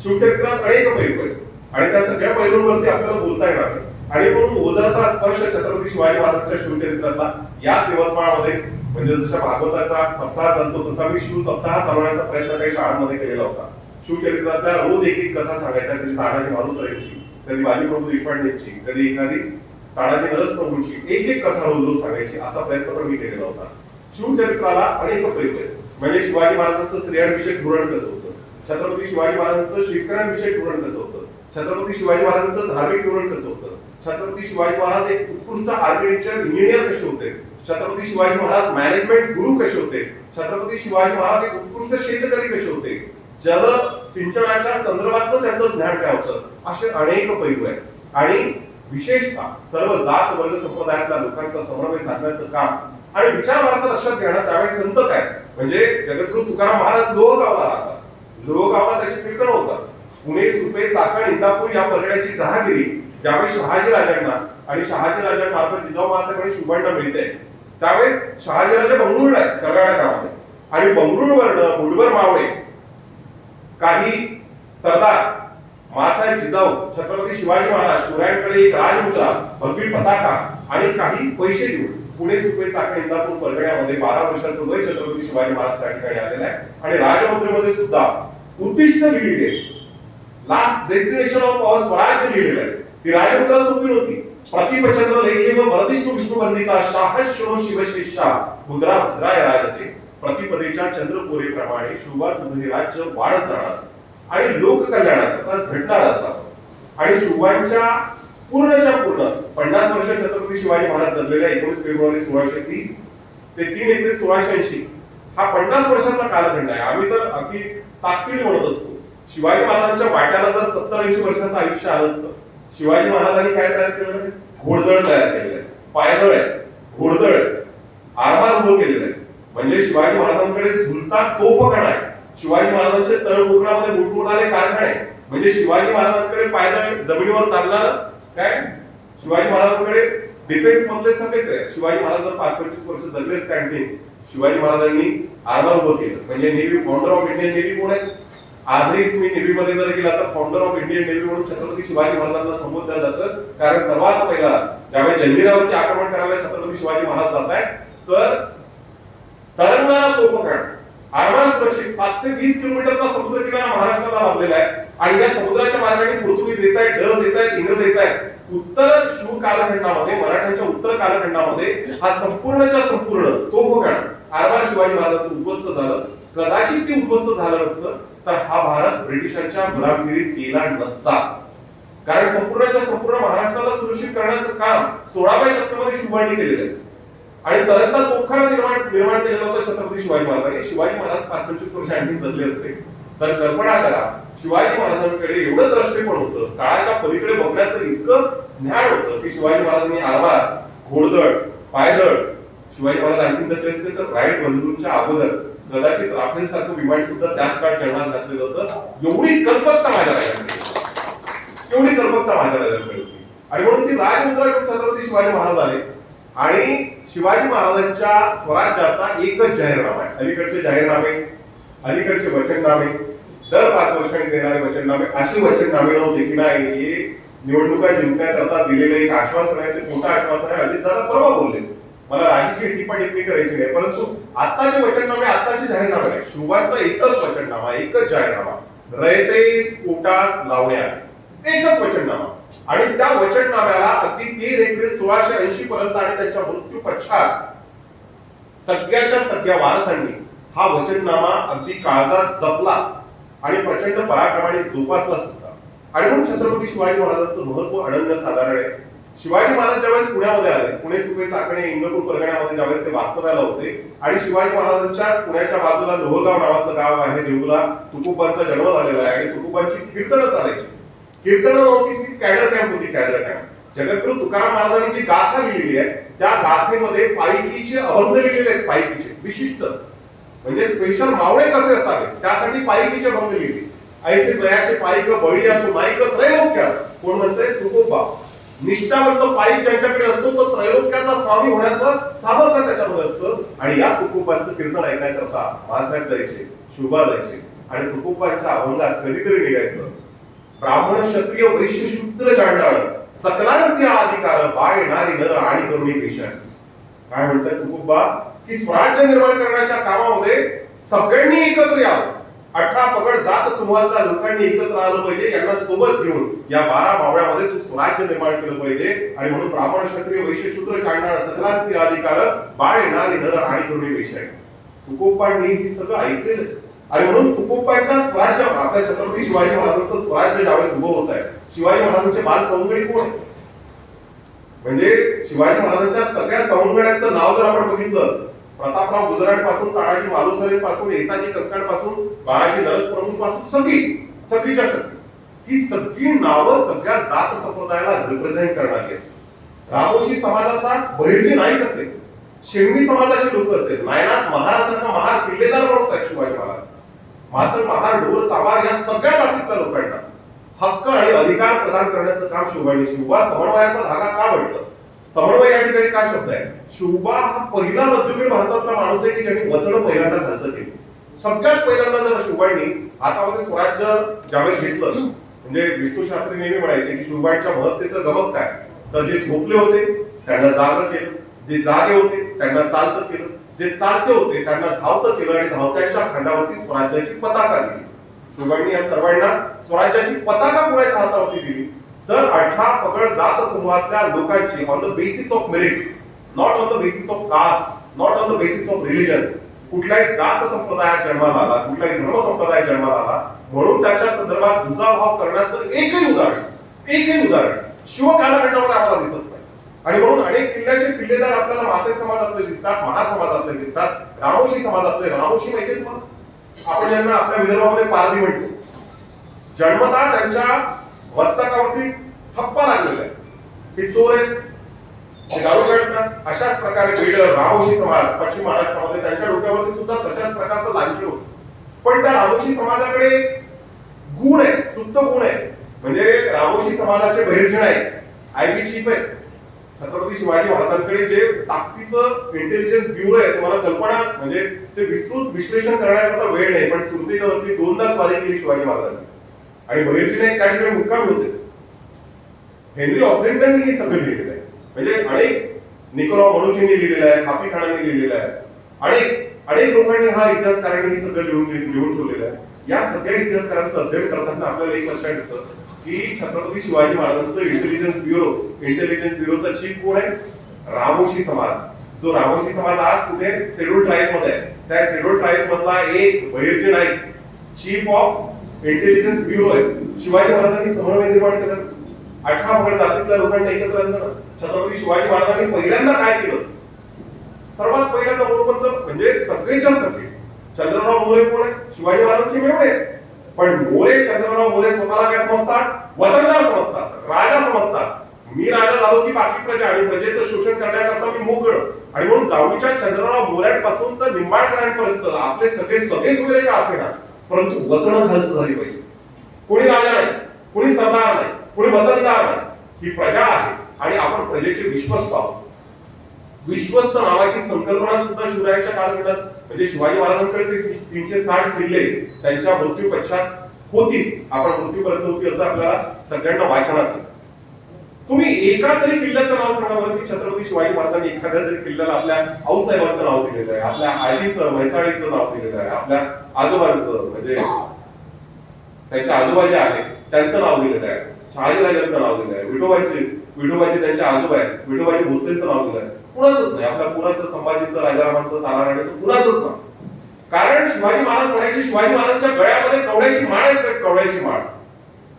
शिवचरित्रात अनेक पैलू आहेत आणि त्या सगळ्या पैलूंवरती आपल्याला बोलता येणार नाही आणि म्हणून ओझरता स्पर्श छत्रपती शिवाजी महाराजांच्या शिवचरित्रातला याच यवतमाळमध्ये म्हणजे जशा भागवताचा सप्ताह चालतो तसा मी शिव सप्ताह चालवण्याचा प्रयत्न काही शाळांमध्ये केलेला होता. शिवचरित्रातल्या रोज एक एक कथा सांगायच्या, कधी तानाजी मालुसरेंची, कधी बाजीप्रभू देशपांडेंची, कधी एखादी तानाजी नरसप्रभूंची, एक एक कथा रोज रोज सांगायची, असा प्रयत्न पण मी केलेला होता. शिवचरित्राला अनेक प्रेम आहेत. म्हणजे शिवाजी महाराजांचं स्त्रियांविषयक धोरण कसं होतं, छत्रपती शिवाजी महाराजांचं शेतकऱ्यांविषयक धोरण कसं होतं, छत्रपती शिवाजी महाराजांचं धार्मिक धोरण कसं होतं, छत्रपती शिवाजी महाराज एक उत्कृष्ट आर्किटेक्चर इंजिनियर कसे होते, छत्रपती शिवाजी महाराज मॅनेजमेंट गुरु कसे होते, छत्रपती शिवाजी महाराज एक उत्कृष्ट शेतकरी कसे होते, जल सिंचनाच्या संदर्भातलं त्यांचं ज्ञान काय होतं, असे अनेक पैलू आहेत. आणि विशेषतः सर्व जात वर्ग संप्रदायातल्या लोकांचा समन्वय साधण्याचं काम आणि विचार वारसा लक्षात घेणं. त्यावेळेस संत काय म्हणजे जगद्गुरु तुकाराम महाराज लोहगावला राहतात, लोहगावला त्याचे कीर्तन होतात. पुणे, सुपे, चाकण, इंदापूर या परगड्याची जहागिरी ज्यावेळेस शहाजी राजांना आणि शहाजी राजांमार्फत जिजाऊ महासाहेबांनी शुभांना मिळते, त्यावेळेस शहाजी राजा बंगळुरूला आहेत कर्नाटकामध्ये. आणि बंगळुरूवरनं बुडवर मावळे काही सरदार मासाहेब जिजाऊ, छत्रपती शिवाजी महाराज, शिवरायांकडे एक राजमुद्रा, भगवी पताका आणि काही पैसे देऊन पुणे, सुपे, चाकण, इंदापूर परगण्यामध्ये 12 वर्षाचं वय छत्रपती शिवाजी महाराज त्या ठिकाणी आलेला आहे. आणि राजमुद्रेमध्ये सुद्धा उद्दिष्ट लिहिलेले आहे, लास्ट डेस्टिनेशन ऑफ पॉवर स्वराज्य लिहिलेलं आहे. ती राजमुद्रा सोपी नव्हती. प्रतिपचंद्र लेखे व वरदिष्णू विष्णू वंदिता शाहश्रो शिवशेषा मुद्रा भद्राय राजते. प्रतिपदेच्या चंद्रकोरेप्रमाणे शुभा तुझे राज्य वाढत जाणार आणि लोककल्याणाकरता झटणार असावं. आणि शुभांच्या पूर्णच्या पूर्ण 50 वर्ष छत्रपती शिवाजी महाराज जगलेल्या 19 फेब्रुवारी 1630 ते 3 एप्रिल 1680 हा 50 वर्षाचा कालखंड आहे. आम्ही तर अगदी ताकदीने म्हणत असतो, शिवाजी महाराजांच्या वाट्याला जर 70-80 वर्षाचं आयुष्य आलं असतं, शिवाजी महाराजांनी काय तयार केलेलं आहे, घोडदळ तयार केलेलं आहे, पायदळ आहे, घोडदळ आहे, आरमार उभं केलेलं आहे. म्हणजे शिवाजी महाराजांकडे झुलता तोफखाना आहे, शिवाजी महाराजांचे तळकोकणामध्ये मोठमोठाले कारखाने, म्हणजे शिवाजी महाराजांकडे पायदळ जमिनीवर चालणार काय, शिवाजी महाराजांकडे डिफेन्स मधले सगळेच आहे. शिवाजी महाराज जर 5-25 वर्ष जगलेच कॅन्टीन, शिवाजी महाराजांनी आरमार उभं केलं. म्हणजे navy, founder of Indian navy कोण आहे? आजही तुम्ही नेव्ही मध्ये जर गेला तर फाउंडर ऑफ इंडियन नेव्ही म्हणून छत्रपती शिवाजी महाराजांना संबोधलं जातं. कारण सर्वात पहिला ज्यावेळेस जंजिरावरती आक्रमण करायला छत्रपती शिवाजी महाराज जात आहेत, तर तरंगणारा तोफखाना, आरमार सुरक्षित 720 किलोमीटरचा समुद्र किनारा महाराष्ट्राला लाभलेला आहे. आणि या समुद्राच्या मार्गाने पोर्तुगीज येत आहेत, डच येत आहेत, इंग्रज येत आहेत. उत्तर शिव कालखंडामध्ये, मराठ्यांच्या उत्तर कालखंडामध्ये हा संपूर्णच्या संपूर्ण तोफखाना आरमार शिवाजी महाराजांचं उद्ध्वस्त झालं. कदाचित ते उद्ध्वस्त झालं नसतं तर हा भारत ब्रिटिशांच्या गुलामगिरीत गेला नसता. कारण संपूर्णच्या संपूर्ण महाराष्ट्राला सुरक्षित करण्याचं काम 16व्या शतकामध्ये शिवबांनी केलेलं आहे. आणि तरंगता तोफखाना निर्माण केलेला होता छत्रपती शिवाजी महाराजांनी. शिवाजी महाराज 5-25 वर्ष आणखी जगले असते तर कल्पना करा, शिवाजी महाराजांकडे एवढं द्रष्टेपण होतं, काळाच्या पलीकडे बघण्याचं इतकं ज्ञान होतं की शिवाजी महाराजांनी आरमार, घोडदळ, पायदळ, शिवाजी महाराज आणखी जगले असते तर राईट बंधूंच्या अगोदर कदाचित राफेल सारखं विमान सुद्धा त्याच काळ ठेवण्यास घातलेलं होतं. एवढी कल्पकता माझ्या राजांकडे, एवढी कल्पकता माझ्या राजांकडे होती. आणि म्हणून ती राजमुद्रा घेऊन छत्रपती शिवाजी महाराज आले. आणि शिवाजी महाराजांच्या स्वराज्याचा एकच जाहीरनामा आहे. अलीकडचे जाहीरनामे, अलीकडचे वचननामे, दर 5 वर्षांनी देणारे वचननामे, अशी वचननामे नव्हते की नाही हे निवडणुका जिंकण्याकरता दिलेलं एक आश्वासन आहे, ते मोठं आश्वासन आहे. अजितदादा परवा बोलले, मला राजकीय टिप्पणी करायची नाही, परंतु आताचे वचननामे, आताचे जाहीरनामे आहे. शुभाचा एकच वचननामा, एकच जाहीरनामा, रयते पोटास लावण्या, एकच वचननामा. आणि त्या वचननाम्याला अगदी 3 एप्रिल 1680 पर्यंत आणि त्यांच्या मृत्यू पश्चात सगळ्याच्या सगळ्या वारसांनी हा वचननामा अगदी काळजात जपला आणि प्रचंड पराक्रमाने जोपासला सुद्धा. आणि म्हणून छत्रपती शिवाजी महाराजांचं महत्व अनन्यसाधारण आहे. शिवाजी महाराज ज्यावेळेस पुण्यामध्ये आले, पुणे, सुपे, चाकणे, इंदापूर परगण्यामध्ये ज्यावेळेस ते वास्तव्याला होते, आणि शिवाजी महाराजांच्या पुण्याच्या बाजूला लोहगाव नावाचं गाव आहे, देऊला तुकोबांचा जन्म झालेला आहे. आणि तुकोबांची कीर्तनं चालायची. कीर्तनं नव्हती, ती कॅडर कॅम्प होती, कॅडर कॅम्प. जगद्गुरु तुकाराम महाराजांनी जी गाथा लिहिलेली आहे त्या गाथेमध्ये पायकीचे अभंग लिहिलेले आहेत. पायकीचे विशिष्ट म्हणजे स्पेशल मावळे कसे असावे त्यासाठी पायकीचे अभंग लिहिले. ऐसे जयाचे पायक बळी असो नायक त्रैलोक्यास. कोण म्हणतंय? तुकोबा. निष्ठावंत पायी ज्यांच्याकडे असतो तो त्रैलोक्याचा स्वामी होण्याचं सामर्थ्य त्याच्यामध्ये असतं. आणि या तुकोबांचं कीर्तन ऐकण्याकरता मासाहेब जायचे, शुभा जायचे. आणि तुकोबांच्या अभंगात कधीतरी निघायचं, ब्राह्मण क्षत्रिय वैश्य शूद्र चांडाळ सकलांचे अधिकार बाळ नारी नर आणि करुणी पेशा. काय म्हणतात तुकोबा की स्वराज्य निर्माण करण्याच्या कामामध्ये सगळ्यांनी एकत्र यावं. 18 पगड जात समूहातल्या लोकांनी एकत्र आलं पाहिजे. यांना सोबत घेऊन या 12 मावळ्यामध्ये तू स्वराज्य निर्माण केलं पाहिजे. आणि म्हणून ब्राह्मण क्षत्रिय वैश्य शूद्र चांडणार सकलांचे अधिकार बाळ नारी नर आणि करुणी वैश्य. तुकोबांनी हे सगळं ऐकलेलं आणि म्हणून तुकोबांचा स्वराज्य आपल्या छत्रपती शिवाजी महाराजांचं स्वराज्य ज्यावेळेस उभं होत आहे. शिवाजी महाराजांचे बाल सवंगडी कोण आहे? म्हणजे शिवाजी महाराजांच्या सगळ्या सवंगड्यांचं नाव जर आपण बघितलं, प्रतापराव गुजरात पासून तानाजी मालुसरे पासून येसाजी कंकण पासून बाळाजी नरस प्रभू पासून सगळीच्या सगळी ही सगळी नावं सगळ्या जात संप्रदायाला रिप्रेझेंट करणारी आहेत. रामोशी समाजाचा बहिर्जी नाईक असेल, शेवणी समाजाचे लोक असेल, नायनाथ महाराजांना महार किल्लेदार बनवतात शिवाजी महाराज. मात्र महार ढोर चावार या सगळ्या जातीतल्या लोकांना हक्क आणि अधिकार प्रदान करण्याचं काम शिवबांनी. शिवबा समन्वयाचा धागा का म्हटलं? समन्वय या ठिकाणी काय शब्द आहे? शिवबा हा पहिला मध्ययुगीन भारतातला माणूस आहे की ज्यांनी वतन पहिल्यांदा खर्च केली. सगळ्यात पहिल्यांदा जर शिवबांनी हातामध्ये स्वराज्य ज्यावेळेस घेतलं, म्हणजे विष्णू शास्त्री नेहमी म्हणायचे की शिवबांच्या महत्तेचं गमक काय, तर जे झोपले होते त्यांना जागं केलं, जे जागे होते त्यांना चालतं केलं, जे चालते होते त्यांना धावतं केलं आणि धावत्यांच्या खांद्यावरती स्वराज्याची पताका दिली. शिवबांनी या सर्वांना स्वराज्याची पताका कोणाच्या हातावरती दिली? तर 18 पगड जात समूहातल्या लोकांची on the basis of merit, not on the basis of caste, not on the basis of religion. कुठल्याही जात संप्रदायात जन्माला आला, कुठल्याही धर्म संप्रदायात जन्माला आला म्हणून त्याच्या संदर्भात दुजाभाव करण्याचं एकही उदाहरण शिव कालखंडामध्ये आपल्याला दिसत नाही. आणि म्हणून अनेक किल्ल्याचे किल्लेदार आपल्याला माते समाजातले दिसतात, महार समाजातले दिसतात, रामोशी समाजातले. रामोशी माहिती आहे तुम्हाला? आपण यांना आपल्या विदर्भामध्ये पारधी म्हणतो. जन्मतः त्यांच्या मस्तकावरती ठप्पा लागलेला आहे की चोर आहेत, ते दारू खेळतात. अशाच प्रकारे बीड रामोशी समाज पश्चिम महाराष्ट्रामध्ये त्यांच्या डोक्यावरती सुद्धा तशाच प्रकारचं लांछन होतं. पण त्या रामोशी समाजाकडे गुण आहे, सुप्त गुण आहे. म्हणजे रामोशी समाजाचे बहिर्जी नाईक आयबी चीफ आहे. छत्रपती शिवाजी महाराजांकडे जे ताकदीचं इंटेलिजन्स ब्युरो आहे, तुम्हाला कल्पना म्हणजे ते विस्तृत विश्लेषण करण्याकरता वेळ नाही, पण सुरतेवरती 2दा स्वारी केली शिवाजी महाराजांनी. आणि बहिर्जी नाईक त्या ठिकाणी मुक्काम होते. हेनरी ऑक्झेंटननी हे सगळं लिहिलेलं आहे. म्हणजे अनेक निकोलाव मनुचींनी लिहिलेलं आहे, हाफी खानांनी लिहिलेलं आहे, अनेक लोकांनी हा इतिहासकारांनी हे सगळं लिहून ठेवलेलं आहे. या सगळ्या इतिहासकारांचं अध्ययन करताना आपल्याला एक लक्षात येतं की छत्रपती शिवाजी महाराजांचं इंटेलिजन्स ब्युरोचा चीफ कोण आहे? रामोशी समाज. जो रामोशी समाज आज कुठे शेड्यूल ट्राईब मध्ये आहे, त्या शेड्यूल ट्राईब मधला एक Bahirji Naik chief of intelligence bureau आहे. शिवाजी महाराजांनी समन्वय निर्माण केलं, 18 पगड जातीतल्या लोकांना एकत्र आणलं. छत्रपती शिवाजी महाराजांनी पहिल्यांदा काय केलं? सर्वात पहिल्यांदा म्हणजे सगळेच्या सगळे चंद्रराव मोरे कोण आहे? शिवाजी महाराजांचे मेवणे. पण मोरे चंद्रराव मोरे स्वतःला काय समजतात? वतनदार समजतात, राजा समजतात. मी राजा झालो की बाकी प्रजा आणि प्रजेचं शोषण करण्याकरता मी मोकळ. आणि म्हणून जाऊच्या चंद्रराव मोऱ्यांपासून तर निंबाळकरांपर्यंत आपले सगळे सोयरे का असेना, परंतु वतन खर्च झाली पाहिजे. कोणी राजा नाही, कोणी सरदार नाही, कोणी वतनदार नाही, ही प्रजा आहे. आणि आपण प्रजेचे विश्वस्त आहोत. विश्वस्त नावाची संकल्पना सुद्धा शिवरायांच्या कालखंडात म्हणजे शिवाजी महाराजांकडे ते 360 किल्ले त्यांच्या मृत्यू पश्चात होती. आपण मृत्यूपर्यंत होती असं आपल्याला सगळ्यांना वाचनात येतं. तुम्ही एका तरी किल्ल्याचं नाव सांगा बरं की छत्रपती शिवाजी महाराजांनी एखाद्या तरी किल्ल्याला आपल्या आऊसाहेबांचं नाव दिलेलं आहे, आपल्या आजीचं म्हैसाळीचं नाव दिलेलं आहे, आपल्या आजोबांचं म्हणजे त्यांच्या आजोबा जे आहेत त्यांचं नाव दिलेलं आहे, शहाजीराजांचं नाव दिलेलं आहे, विठोबाजी त्यांचे आजोबा आहेत, विठोबाजी भोसलेंचं नाव दिलं आहे. कुणाचंच नाही. आपल्या पुराचं, संभाजीचं, राजारामांचं, तानाराणीचं कुणाचंच नाही. कारण शिवाजी महाराज म्हणायचे शिवाजी महाराजांच्या गळ्यामध्ये कवड्याची माळ असते. कवड्याची माळ,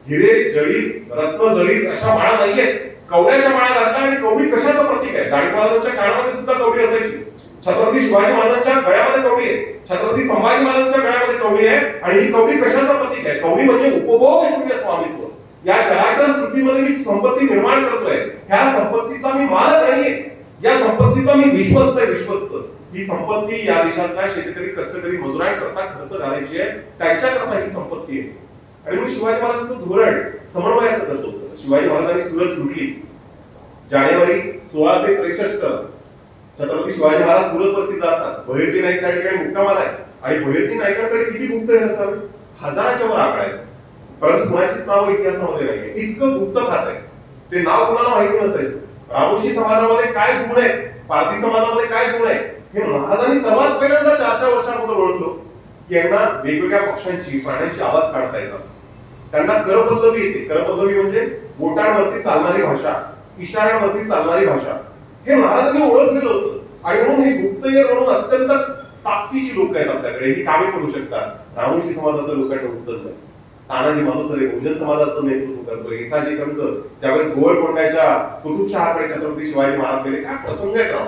हिरे जळीत, रत्न जळीत अशा माळा नाहीये. कवड्याच्या माळा घातल्या. आणि कवडी कशाचं प्रतीक आहे? गाडी महाराजांच्या काळामध्ये सुद्धा कवडी असायची. छत्रपती शिवाजी महाराजांच्या गळ्यामध्ये कवडी आहे, छत्रपती संभाजी महाराजांच्या गळ्यामध्ये कवडी आहे. आणि ही कवडी कशाचं प्रतीक आहे? कवडी म्हणजे उपभोग शून्य स्वामित्व. या चराचर सृष्टीमध्ये मी संपत्ती निर्माण करतोय, ह्या संपत्तीचा मी मालक नाहीये, या संपत्तीचा मी विश्वस्त आहे. विश्वस्त ही संपत्ती या देशातल्या शेतकरी, कष्टकरी, मजुरांकरता खर्च घालायची आहे, त्यांच्याकरता ही संपत्ती आहे. आणि मग शिवाजी महाराजांचं धोरण समन्वयाचं कसं होतं? शिवाजी महाराजांनी सुरत लुटली. जानेवारी 1663 छत्रपती शिवाजी महाराज सुरतवरती जातात. बहिर्जी नाईक त्या ठिकाणी मुक्कामाला आहे. आणि बहिर्जी नाईकांकडे किती गुप्त असावे? 1000च्या वर आकडा आहे. परंतु कुणाचीच नाव इतिहासामध्ये नाहीये. इतकं गुप्त खात आहे, ते नाव कुणाला माहिती नसायचं. रामोशी समाजामध्ये काय गुण आहे, पारधी समाजामध्ये काय गुण आहे, हे महाराजांनी सर्वात पहिल्यांदा 400 वर्षांपूर्वी ओळखलो की यांना वेगवेगळ्या पक्षांची प्राण्यांची आवाज काढता येतात. त्यांना करपल्लवी येते. करपल्लवी म्हणजे बोटांवरती चालणारी भाषा, इशाऱ्यांवरती चालणारी भाषा. हे महाराजांनी ओळखलेलं होतं आणि म्हणून हे गुप्तहेर म्हणून अत्यंत ताकदीची लोक आहेत आपल्याकडे. ही कामे करू शकतात. रामोशी समाजातल्या लोकांना उचललंय. तानाजी मालुसरे बहुजन समाजाचं नेतृत्व करतोय. इसाजी कंक त्यावेळेस गोवळकोंड्याच्या कुतुबशहाकडे छत्रपती शिवाजी महाराज गेले. काय प्रसंग आहेत राव.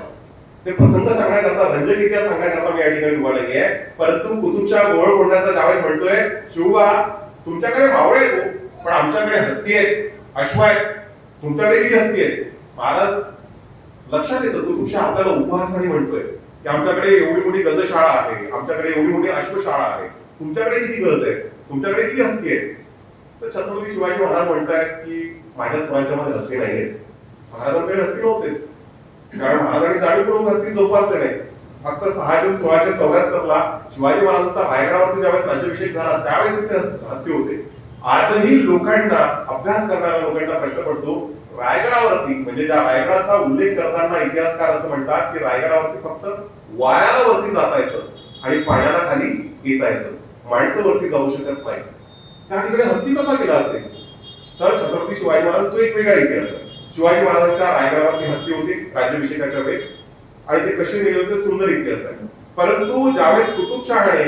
ते प्रसंग सांगण्याकरता, रंजक इतिहास सांगण्याकरता मी या ठिकाणी उभा नाही आहे. परंतु कुतुबशहा गोवळकोंड्याचा ज्यावेळेस म्हणतोय, शिवबा तुमच्याकडे मावळे आहेत पण आमच्याकडे हत्ती आहेत, अश्व आहेत. तुमच्याकडे किती हत्ती आहेत? महाराज लक्षात येतं कुतुबशहा आपल्याला उपहासाने म्हणतोय की आमच्याकडे एवढी मोठी गजशाळा आहे, आमच्याकडे एवढी मोठी अश्वशाळा आहे. तुमच्याकडे किती गज आहे? तुमच्याकडे किती हत्ती आहेत? तर छत्रपती शिवाजी महाराज म्हणतायत की माझ्या स्वराज्यामध्ये हत्ती नाही आहेत. महाराजांकडे हत्ती नव्हतेच, कारण महाराजांनी जाणीवपूर्वक हत्ती जोपासले नाही. फक्त 6 जून 1674 ला शिवाजी महाराजांचा रायगडावरती ज्यावेळेस राज्याभिषेक झाला त्यावेळेस तिथे हत्ती होते. आजही लोकांना, अभ्यास करणाऱ्या लोकांना प्रश्न पडतो, रायगडावरती म्हणजे ज्या रायगडाचा उल्लेख करताना इतिहासकार असं म्हणतात की रायगडावरती फक्त वाऱ्याला वरती जाता येतं आणि पाण्याला खाली येता येतं, माणसं वरती जाऊ शकत नाही. त्या ठिकाणी हत्ती कसा केला असेल? तर छत्रपती शिवाजी महाराज तो एक वेगळा इतिहास आहे. शिवाजी महाराजांच्या रायगडावरती हत्ती होती राज्याभिषेकाच्या वेळेस आणि ते कसे नेले होते सुंदर इतिहास आहे. परंतु ज्यावेळेस कुतुबशहाने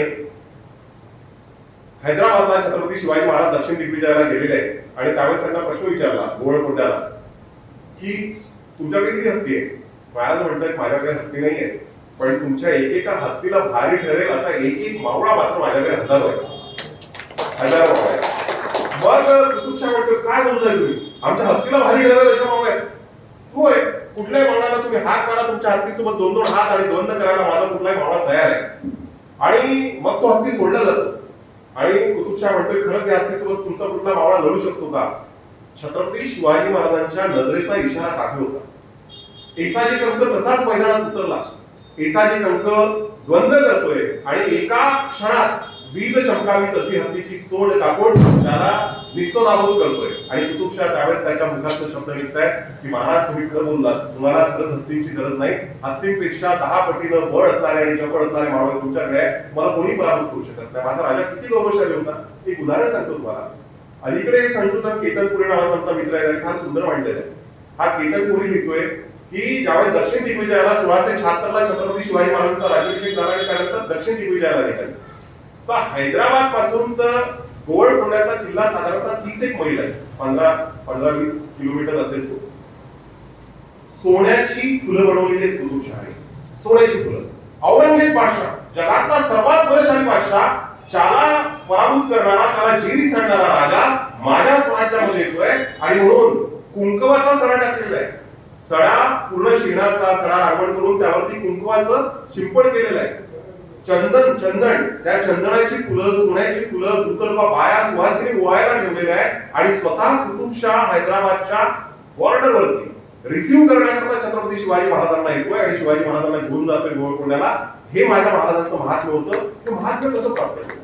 हैदराबादला छत्रपती शिवाजी महाराज दक्षिण दिग्विजयाला गेलेले आहेत आणि त्यावेळेस त्यांना प्रश्न विचारला गोवळकोंड्याला की तुमच्याकडे किती हत्ती आहे? महाराज म्हणतात माझ्याकडे हत्ती नाही आहे, पण तुमच्या एकेका हत्तीला भारी ठरेल असा एक मावळा मात्र माझ्याकडे हजारो आहे. हजारो मावळा आहे. मग कुतुबशहा म्हणतो काय बोलताय तुम्ही? आमच्या हत्तीला भारी ठरेल अशा मावळा आहेत? होय, कुठल्याही मावळ्याला तुम्ही हात मारा, तुमच्या हत्तीसोबत 2-2 हात आणि द्वंद करायला माझा कुठलाही मावळा तयार आहे. आणि मग तो हत्ती सोडला जातो आणि कुतुबशहा म्हणतोय खरंच या हत्तीसोबत तुमचा कुठला मावळा लढू शकतो का? छत्रपती शिवाजी महाराजांच्या नजरेचा इशारा दाखल होता. इसाजी कंक तसाच मैदानात उतरला. इसाजी कंक द्वंद करतोय आणि एका क्षणात वीज चमकावी तशी हत्तीची सोड कापून त्याला निस्तनाबूद करतोय. आणि कुतुबशहा त्यावेळेस त्याच्या मुखातून शब्द निघतायत की महाराज तुम्ही खरं बोललात, तुम्हाला खरंच हत्तींची गरज नाही. हत्तींपेक्षा 10 पटीनं बळ असणारे आणि चपळ असणारे मावळे तुमच्याकडे आहे. मला कोणी पराभूत करू शकत नाही. माझा राजा किती गौरवशाली होता एक उदाहरण सांगतो तुम्हाला. अलीकडे संशोधक केतनपुरी नावाचा आमचा मित्र आहे, फार सुंदर मांडलेला आहे. हा केतनपुरी लिहितोय की ज्यावेळेस दक्षिण दिग्विजयाला 1676 ला छत्रपती शिवाजी महाराजांचा राज्याभिषेक झाला आणि त्यानंतर दक्षिण दिग्विजयाला निघाले. तर हैदराबाद पासून तर गोवळकोंड्याचा किल्ला साधारणतः 30 मैल आहे. 15-20 किलोमीटर असेल तो. सोन्याची फुलं बनवलेली आहेत कुतुबशहाने. सोन्याची फुलं. औरंगजेब बादशाह जगातला सर्वात बलशाली बादशाह, ज्याला पराभूत करणारा, त्याला जेरी सांडणारा राजा माझ्या स्वराज्यामध्ये येतोय आणि म्हणून कुंकवाचा सडा टाकलेला आहे. सडा पूर्ण शेणाचा सडा लागवड करून त्यावरती कुंकवाचं शिंपड केलेलं आहे. चंदन त्या चंदनाची फुलं, सोन्याची फुलं, दुतर्फा बाया सुवासिनी ओवायला ठेवलेल्या आहे आणि स्वतः कुतुबशहा हैदराबादच्या बॉर्डरवरती रिसीव्ह करण्याकरता छत्रपती शिवाजी महाराजांना येतोय आणि शिवाजी महाराजांना घेऊन जातोय गोवळकोंड्याला. हे माझ्या महाराजांचं महात्म्य होतं. हे महात्म्य कसं प्राप्त झालं?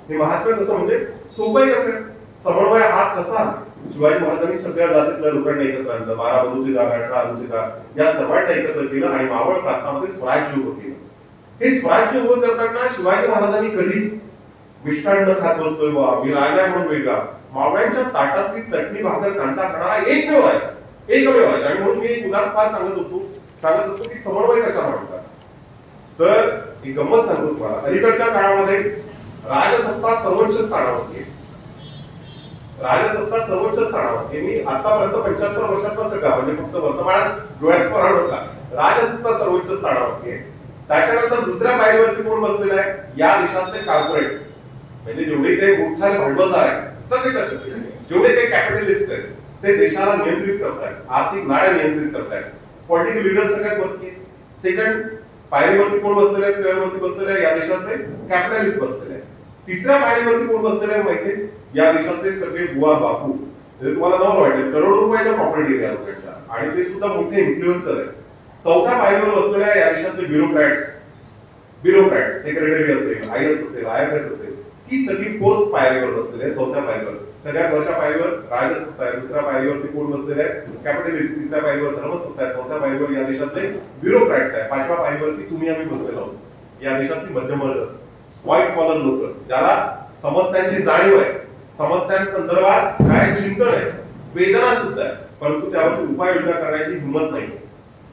हे महात्म्य कसं म्हणजे सोपं कसं समन्वय हात कसा? शिवाजी महाराजांनी सगळ्या जातीतल्या लोकांना एकत्र आणलं. 12 बलुतेदार, 18 बलुतेदार या सर्वांना एकत्र केलं आणि मावळ प्रांतामध्ये स्वराज्य उभं केलं. हे स्वराज्य उभं करताना शिवाजी महाराजांनी कधीच मिष्टान्न खात बसतोय बा मी राजा म्हणून वेगळा, मावळ्यांच्या ताटातली चटणी भाकर कांदा खाणारा एकमेव आहे. आणि म्हणून मी एक उदाहरण फार सांगत असतो की समन्वय कशा म्हणतात. तर एक गंमत सांगतो तुम्हाला. अलीकडच्या काळामध्ये राजसत्ता सर्वोच्च स्थानावरती आहे. राजसत्ता सर्वोच्च स्थानावरती. मी आतापर्यंत 75 वर्षातला सगळा म्हणजे फक्त वर्तमानात डोळ्यासमोर आणला राजसत्ता सर्वोच्च स्थानावरती आहे. त्याच्यानंतर दुसऱ्या पायरीवरती कोण बसलेला आहे? या देशातले कॉर्पोरेट म्हणजे जेवढे काही मोठे भांडवलदार आहेत सगळे सगळे जेवढे काही कॅपिटलिस्ट आहेत ते देशाला नियंत्रित करतायत, आर्थिक नाड्या नियंत्रित करतायत. पॉलिटिकल लीडर सगळ्यात वरती आहे. सेकंड पायरीवरती कोण बसलेले आहे? स्क्वेअरवरती बसलेले आहे या देशातले कॅपिटलिस्ट बसलेले आहे. तिसऱ्या पायरीवरती कोण बसलेले आहे माहितीये? या देशातले सगळे बुवा बापू. तुम्हाला नवल वाटेल करोडो रुपयाच्या प्रॉपर्टी आहे लोकांच्या आणि ते सुद्धा मोठे इन्फ्लुएन्सर आहेत. चौथ्या पायरीवर बसलेले आहे या देशातले ब्युरोक्रॅट्स, सेक्रेटरी असेल, IAS असेल, IFS असेल, ही सगळी फोर्स पायरीवर बसलेली आहे, चौथ्या पायरीवर. सगळ्यात वरच्या पायरीवर राजसत्ता आहे, दुसऱ्या पायरीवरती कोण बसलेले आहे, कॅपिटलिस्ट, तिसऱ्या पायरीवर धर्मसत्ता आहे, चौथ्या पायरीवर या देशातले ब्युरोक्रॅट्स आहे, पाचव्या पायरीवरती तुम्ही आम्ही बसलेलो आहोत, या देशातली मध्यमवर्ग, व्हाईट कॉलर लोक, ज्याला समस्यांची जाणीव आहे, समस्यांसंदर्भात काय चिंतन आहे, वेदना सुद्धा आहे, परंतु त्यावरती उपाययोजना करण्याची हिंमत नाही.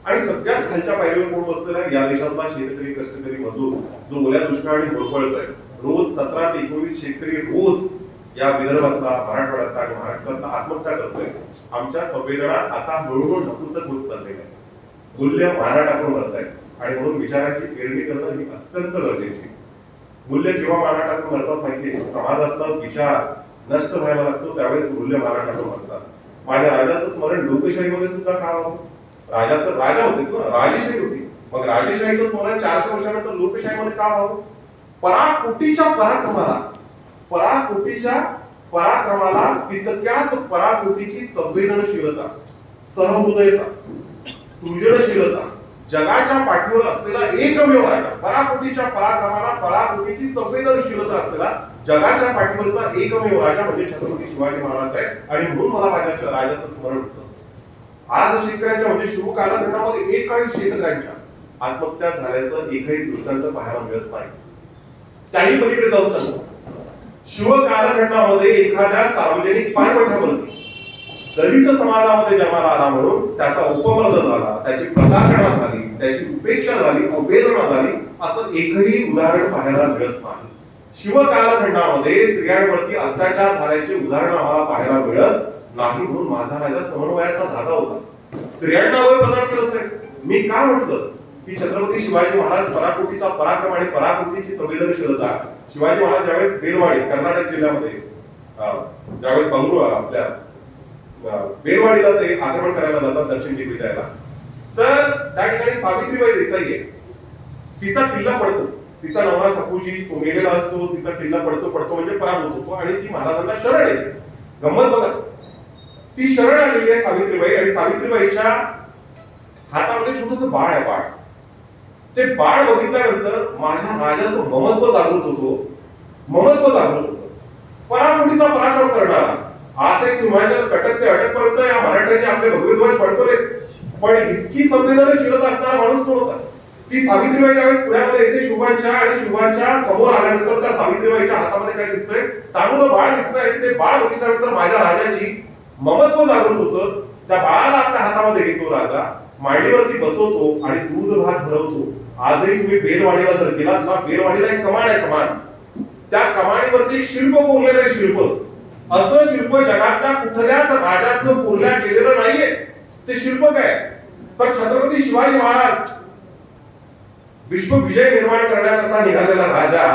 आणि सगळ्यात खालच्या पायरीवर कोण बसलेला आहे, या देशातला शेतकरी, कष्टकरी मजूर, जो ओल्या दुष्काळाने होरपळतोय. रोज 17 ते 19 शेतकरी रोज या विदर्भातला, मराठवाड्यातला आणि महाराष्ट्रातला आत्महत्या करतोय. आमच्या संवेदना आता हळूहळू नपुसक होत चाललेल्या आहेत, मूल्य माना टाकून मरत आहेत, आणि म्हणून विचारांची पेरणी करणं ही अत्यंत गरजेची आहे. मूल्य केव्हा माना टाकून मरतात माहितीये, समाजातला विचार नष्ट व्हायला लागतो त्यावेळेस मूल्य माना टाकून मरतात. माझ्या राजाचं स्मरण लोकशाहीमध्ये सुद्धा का हवं? राजा तर राजा होते ना, राजेशाही होती, मग राजेशाहीचं स्मरण 400 वर्षानंतर लोकशाहीमध्ये का व्हावं? पराकोटीच्या पराक्रमाला तितक्याच पराकोटीची संवेदनशीलता, सहृदयता, सृजनशीलता, जगाच्या पाठीवर असलेला एकमेव राजा, पराकोटीच्या पराक्रमाला पराकोटीची संवेदनशीलता असलेला जगाच्या पाठीवरचा एकमेव राजा म्हणजे छत्रपती शिवाजी महाराज आहे. आणि म्हणून मला माझ्या राजाचं स्मरण होतं. आज शेतकऱ्यांच्या म्हणजे शुभ कालखंडामध्ये एकही शेतकऱ्यांच्या आत्महत्या झाल्याचं एकही दृष्टांत पाहायला मिळत नाही. त्याही पलीकडे जाऊ सांगतो, शिव कालखंडामध्ये एखाद्या सार्वजनिक पाणवठ्यावरती दलित समाजामध्ये जन्माला आला म्हणून त्याचा उपमर्द झाला, त्याची प्रतारणा झाली, त्याची उपेक्षा झाली, अवहेलना झाली, असं एकही उदाहरण पाहायला मिळत नाही. शिव कालखंडामध्ये स्त्रियांवरती अत्याचार झाल्याचे उदाहरण आम्हाला पाहायला मिळत नाही. म्हणून माझा राजा समन्वयाचा धागा होता. स्त्रियांना वय प्रदान केलं असेल. मी का म्हटलं की छत्रपती शिवाजी महाराज पराकोटीचा पराक्रम आणि पराकोटीची संवेदनशीलता. शिवाजी महाराज ज्यावेळेस बेलवाडी कर्नाटक जिल्ह्यामध्ये ज्यावेळेस बंगळूर आपल्या बेलवाडीला ते आक्रमण करायला जातात दक्षिण दिग्विजयाला, तर त्या ठिकाणी सावित्रीबाई देसाई आहे. तिचा किल्ला पडतो, तिचा नवरा सपूजी तो गेलेला असतो, तिचा किल्ला पडतो म्हणजे पराभूत होतो आणि ती महाराजांना शरण येते. गंमत बघा, ती शरण आलेली आहे सावित्रीबाई, आणि सावित्रीबाईच्या हातामध्ये छोटस बाळ आहे. बाळ, ते बाळ बघितल्यानंतर माझ्या राजाचं ममत्व जागृत होतो. पराकोटीचा पराक्रम करणारा आज एक हिमाचल कटक ते अटकपर्यंत या मराठ्यांनी आपले भगवे ध्वज फडकवले, पण इतकी संवेदनशीलता असणारा माणूस कोण होता? ती सावित्रीबाई ज्यावेळेस पुण्यामध्ये येते शुभांच्या, आणि शुभांच्या समोर आल्यानंतर त्या सावित्रीबाईच्या हातामध्ये काय दिसतंय? तांदूळ बाळ दिसतंय, आणि ते बाळ बघितल्यानंतर माझ्या राजाची ममत्व जागृत होतं. त्या बाळाला आपल्या हातामध्ये घेतो राजा, मांडीवरती बसवतो आणि दूध भात भरवतो. आजही तुम्ही बेलवाडीला जर गेलात ना, बेलवाडीला एक कमान आहे, कमान, त्या कमानीवरती शिल्प कोरलेलं आहे. शिल्प, असं शिल्प जगातल्या कुठल्याच राजाचं कोरल्या गेलेलं नाहीये. ते शिल्प काय तर छत्रपती शिवाजी महाराज विश्वविजय निर्माण करण्याकरता निघालेला राजा,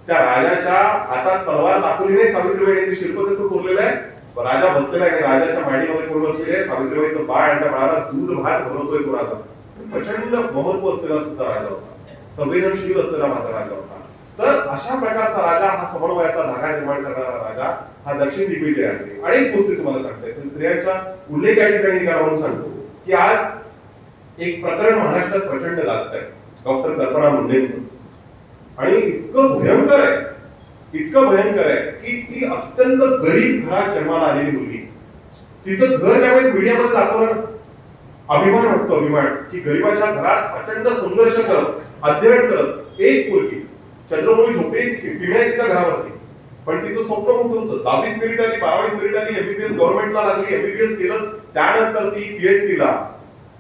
त्या राजाच्या हातात तलवार दाखवली नाही सावित्रीबाईने. ते शिल्प कसं कोरलेलं आहे? राजा बसलेला आहे, राजाच्या मांडीमध्ये कोण बसलेले आहे? सावित्रीबाईचं बाळ, आणि त्या बाळाला दूध भात भरवतोय तो राजा. प्रचंड महत्व असलेला सुद्धा राजा होता, संवेदनशील असलेला माझा राजा होता. तर अशा प्रकारचा राजा, हा समन्वयाचा धागा निर्माण करणारा राजा, हा दक्षिण दिग्विजय आहे. अनेक गोष्टी तुम्हाला सांगताय, स्त्रियांचा उल्लेख या ठिकाणी निघाला म्हणून सांगतो की आज एक प्रकरण महाराष्ट्रात प्रचंड गाजत आहे, डॉक्टर कल्पना मुंडेंचं. आणि इतकं भयंकर आहे की ती अत्यंत गरीब घरात जन्माला आलेली मुलगी. तिचं घर ज्यावेळेस मीडियामध्ये दाखवलं, अभिमान वाटतो, अभिमान, की गरीबाच्या घरात प्रचंड संघर्ष करत, अध्ययन करत एक मुलगी चंद्रमौळी झोपडी पिण्याची त्या घरावरती, पण तिचं स्वप्न मोठं होतं. 10वीत मेरिट आली, 12वीत मेरिट आली, एमबीबीएस गव्हर्नमेंटला लागली, एमबीबीएस केलं, त्यानंतर ती पीएचसी ला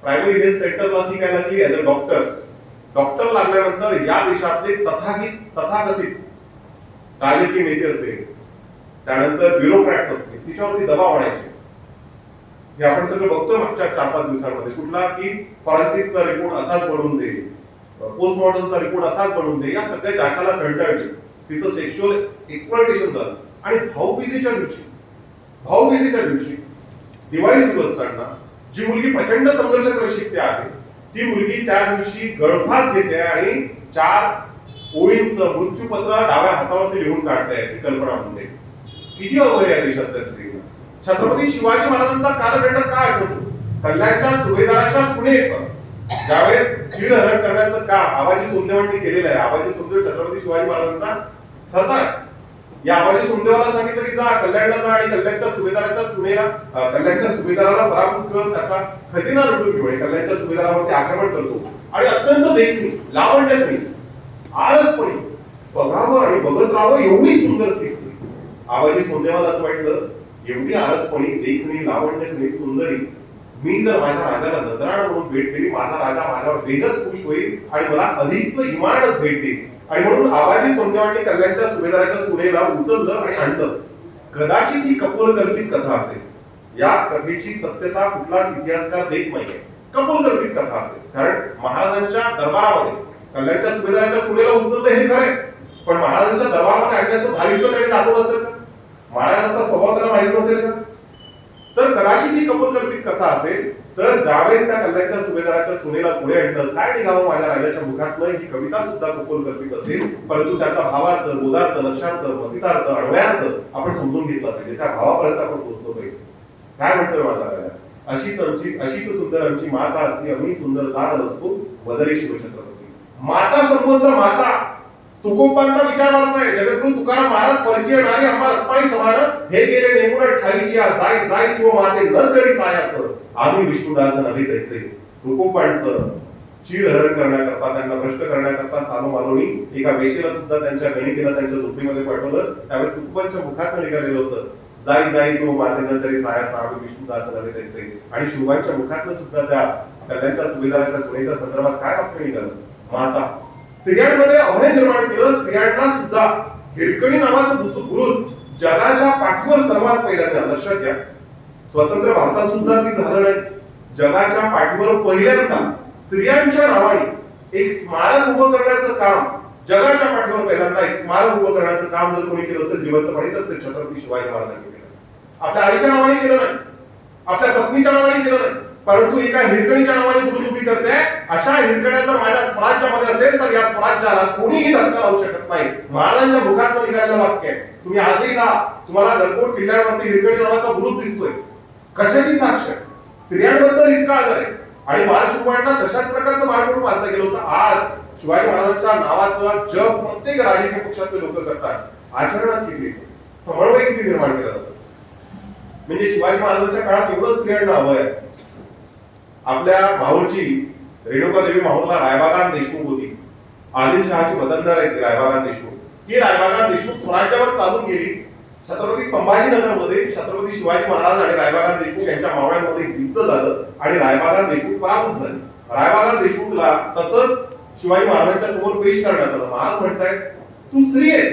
प्रायमरी हेल्थ सेंटरला ती काय लागली ऍज अ डॉक्टर लागल्यानंतर या देशातले तथाकथित राजकीय नेते असतील, त्यानंतर ब्युरोक्रॅट्स असतील, तिच्यावरती दबाव आणायचे. हे आपण सगळं बघतोय मागच्या 4-5 दिवसांमध्ये. कुठला की फॉरेन्सिकचा रिपोर्ट असाच बनवून दे, पोस्टमॉर्टमचा रिपोर्ट असाच बनवून दे, या सगळ्या जागाला कंटाळली. तिचं सेक्शुअल एक्सप्लॉयटेशन झालं. आणि भाऊबीजेच्या दिवशी दिवाळी सुरू असताना जी मुलगी प्रचंड संघर्ष प्रशिक्षित आहे, ती मुलगी त्या दिवशी गळफास घेते आणि 4 ओळींचं मृत्यूपत्र डाव्या हातावरती लिहून काढताय. ती कल्पना मुंडे. किती अवघड या देशातल्या स्त्रीला. छत्रपती शिवाजी महाराजांचा कालखंड काय आठवतो? कल्याणच्या सुभेदाराच्या सुनेचं ज्यावेळेस चीरहरण करण्याचं काम आबाजी सोमदेवांनी केलेलं आहे. आबाजी सोमदेव छत्रपती शिवाजी महाराजांचा सरदार, या आबाजी सोंडेवाला सांगितलं की जा कल्याणला जा आणि कल्याणच्या सुभेदाराला पराभूत कर, त्याचा खजिना लुटून घेऊ आणि कल्याणच्या सुभेदारावरती आक्रमण करतो आणि अत्यंत देखणी लावण्यमयी आळसपणे बघावं आणि बघत राहावं एवढी सुंदर दिसते. आबाजी सोंडेवाला असं वाटलं एवढी आळसपणी देखणी लावण्यमयी सुंदरी मी जर माझ्या राजाला नजराणा म्हणून भेट दिली, माझा राजा माझ्यावर बेहद खुश होईल आणि मला अधिकच इमानत भेट देईल. आणि म्हणून आबाजी सोंडेवानी कल्याणच्या सुभेदाराच्या सुनेला उचललं आणि आणलं. कदाचित ही कपोलकल्पित कथा असेल. या कथेची सत्यता कुठलाच इतिहासकार देत नाहीये. कपोलकल्पित कथा असेल, कारण महाराजांच्या दरबारामध्ये कल्याणच्या सुभेदाराच्या सुनेला उचललं हे खरंय, पण महाराजांच्या दरबारामध्ये आणण्याचं धारिष्ट्य त्याने दाखवलं असेल का? महाराजांचा स्वभाव त्याला माहित नसेल का? तर कदाचित ही कपोलकल्पित कथा असेल. तर ज्यावेळेस त्या कल्याणच्या सुभेदाराच्या सुनेला पुढे आणलं, काय निघावं माझ्या राजाच्या मुखातनं, ही कविता सुद्धा कपोलकल्पित असेल, परंतु त्याचा भावार्थ, बोधार्थ, लक्षार्थ, मतितार्थ, अन्वयार्थ आपण समजून घेतला पाहिजे. त्या भावापर्यंत आपण पोहोचलो पाहिजे. काय म्हणतोय माझा राजा? अशीच सुंदर आमची माता असती, आम्ही सुंदर झाड असतो बदले शिवछत्रपती. माता संबंध माता तुकोबांचा विचार असा आहे. जगद्गुरु तुकाराम महाराज परकीय नारी आम्हा रत्माई समान हे गेले नेमुळ ठाईची जाय जाय किंवा माते न करी सायास आम्ही विष्णुदास नव्हे तैसे. तुकोबांचं चिरहरण करण्याकरता, त्यांना भ्रष्ट करण्याकरता सालो मालोनी एका वेशीला सुद्धा त्यांच्या गणिकेला त्यांच्या झोपडीमध्ये पाठवलं. त्यावेळेस तुकोबांच्या मुखात निघालेलं होतं जाई जाई किंवा माते न करी सायास आम्ही विष्णुदास नव्हे तैसे. आणि शिवांच्या मुखातनं सुद्धा त्या कल्याणच्या सुभेदाराच्या सुनेच्या संदर्भात काय वाक्य निघालं? माता. स्त्रियांमध्ये अभय निर्माण केलं. स्त्रियांना सुद्धा हिरकणी नावाचं बुरुज जगाच्या पाठीवर सर्वात पहिल्यांदा, लक्षात घ्या, स्वतंत्र भारतात सुद्धा ती झालं नाही. जगाच्या पाठीवर पहिल्यांदा स्त्रियांच्या नावाने एक स्मारक उभं करण्याचं काम, जगाच्या पाठीवर पहिल्यांदा एक स्मारक उभं करण्याचं काम जर कोणी केलं असेल जिवंतपणे तर ते छत्रपती शिवाजी महाराजांनी केलं. आपल्या आईच्या नावाने केलं नाही, आपल्या पत्नीच्या नावाने केलं नाही, परंतु एका हिरकणीच्या नावाने बुरुज उभी करते. अशा हिरकण्या जर माझ्या स्वराज्यामध्ये असेल तर या स्वराज्याला कोणीही धक्का लावू शकत नाही. महाराजांच्या मुखात निघालेलं वाक्य आहे. तुम्ही आजही जा, तुम्हाला गणकोट किल्ल्यावरती हिरकणी नावाचा बुरुज दिसतोय. कशाची साक्ष? स्त्रियांबद्दल इतका आदर आहे. आणि बाळशिवांना तशाच प्रकारचं बाळकडून बांधलं गेलं होतं. आज शिवाजी महाराजांच्या नावाचं जग प्रत्येक राजकीय पक्षातले लोक करतात. आचरणात किती समन्वय किती निर्माण केला जातो. म्हणजे शिवाजी महाराजांच्या काळात एवढं स्त्रियांना हवं आहे. आपल्या माहूरची रेणुकादेवी माहूरला रायबागान देशमुख होती. आदिलशहाची बदलदार आहे रायबागान देशमुख. ही रायबागान देशमुख स्वराज्यावर चालून गेली. छत्रपती संभाजीनगरमध्ये छत्रपती शिवाजी महाराज आणि रायबागान देशमुख यांच्या मावळ्यांमध्ये युद्ध झालं आणि रायबागान देशमुख पराभूत झाले. रायबागान देशमुखला तसंच शिवाजी महाराजांच्या समोर पेश करण्यात आलं. महाराज म्हणतायत तू स्त्री आहे,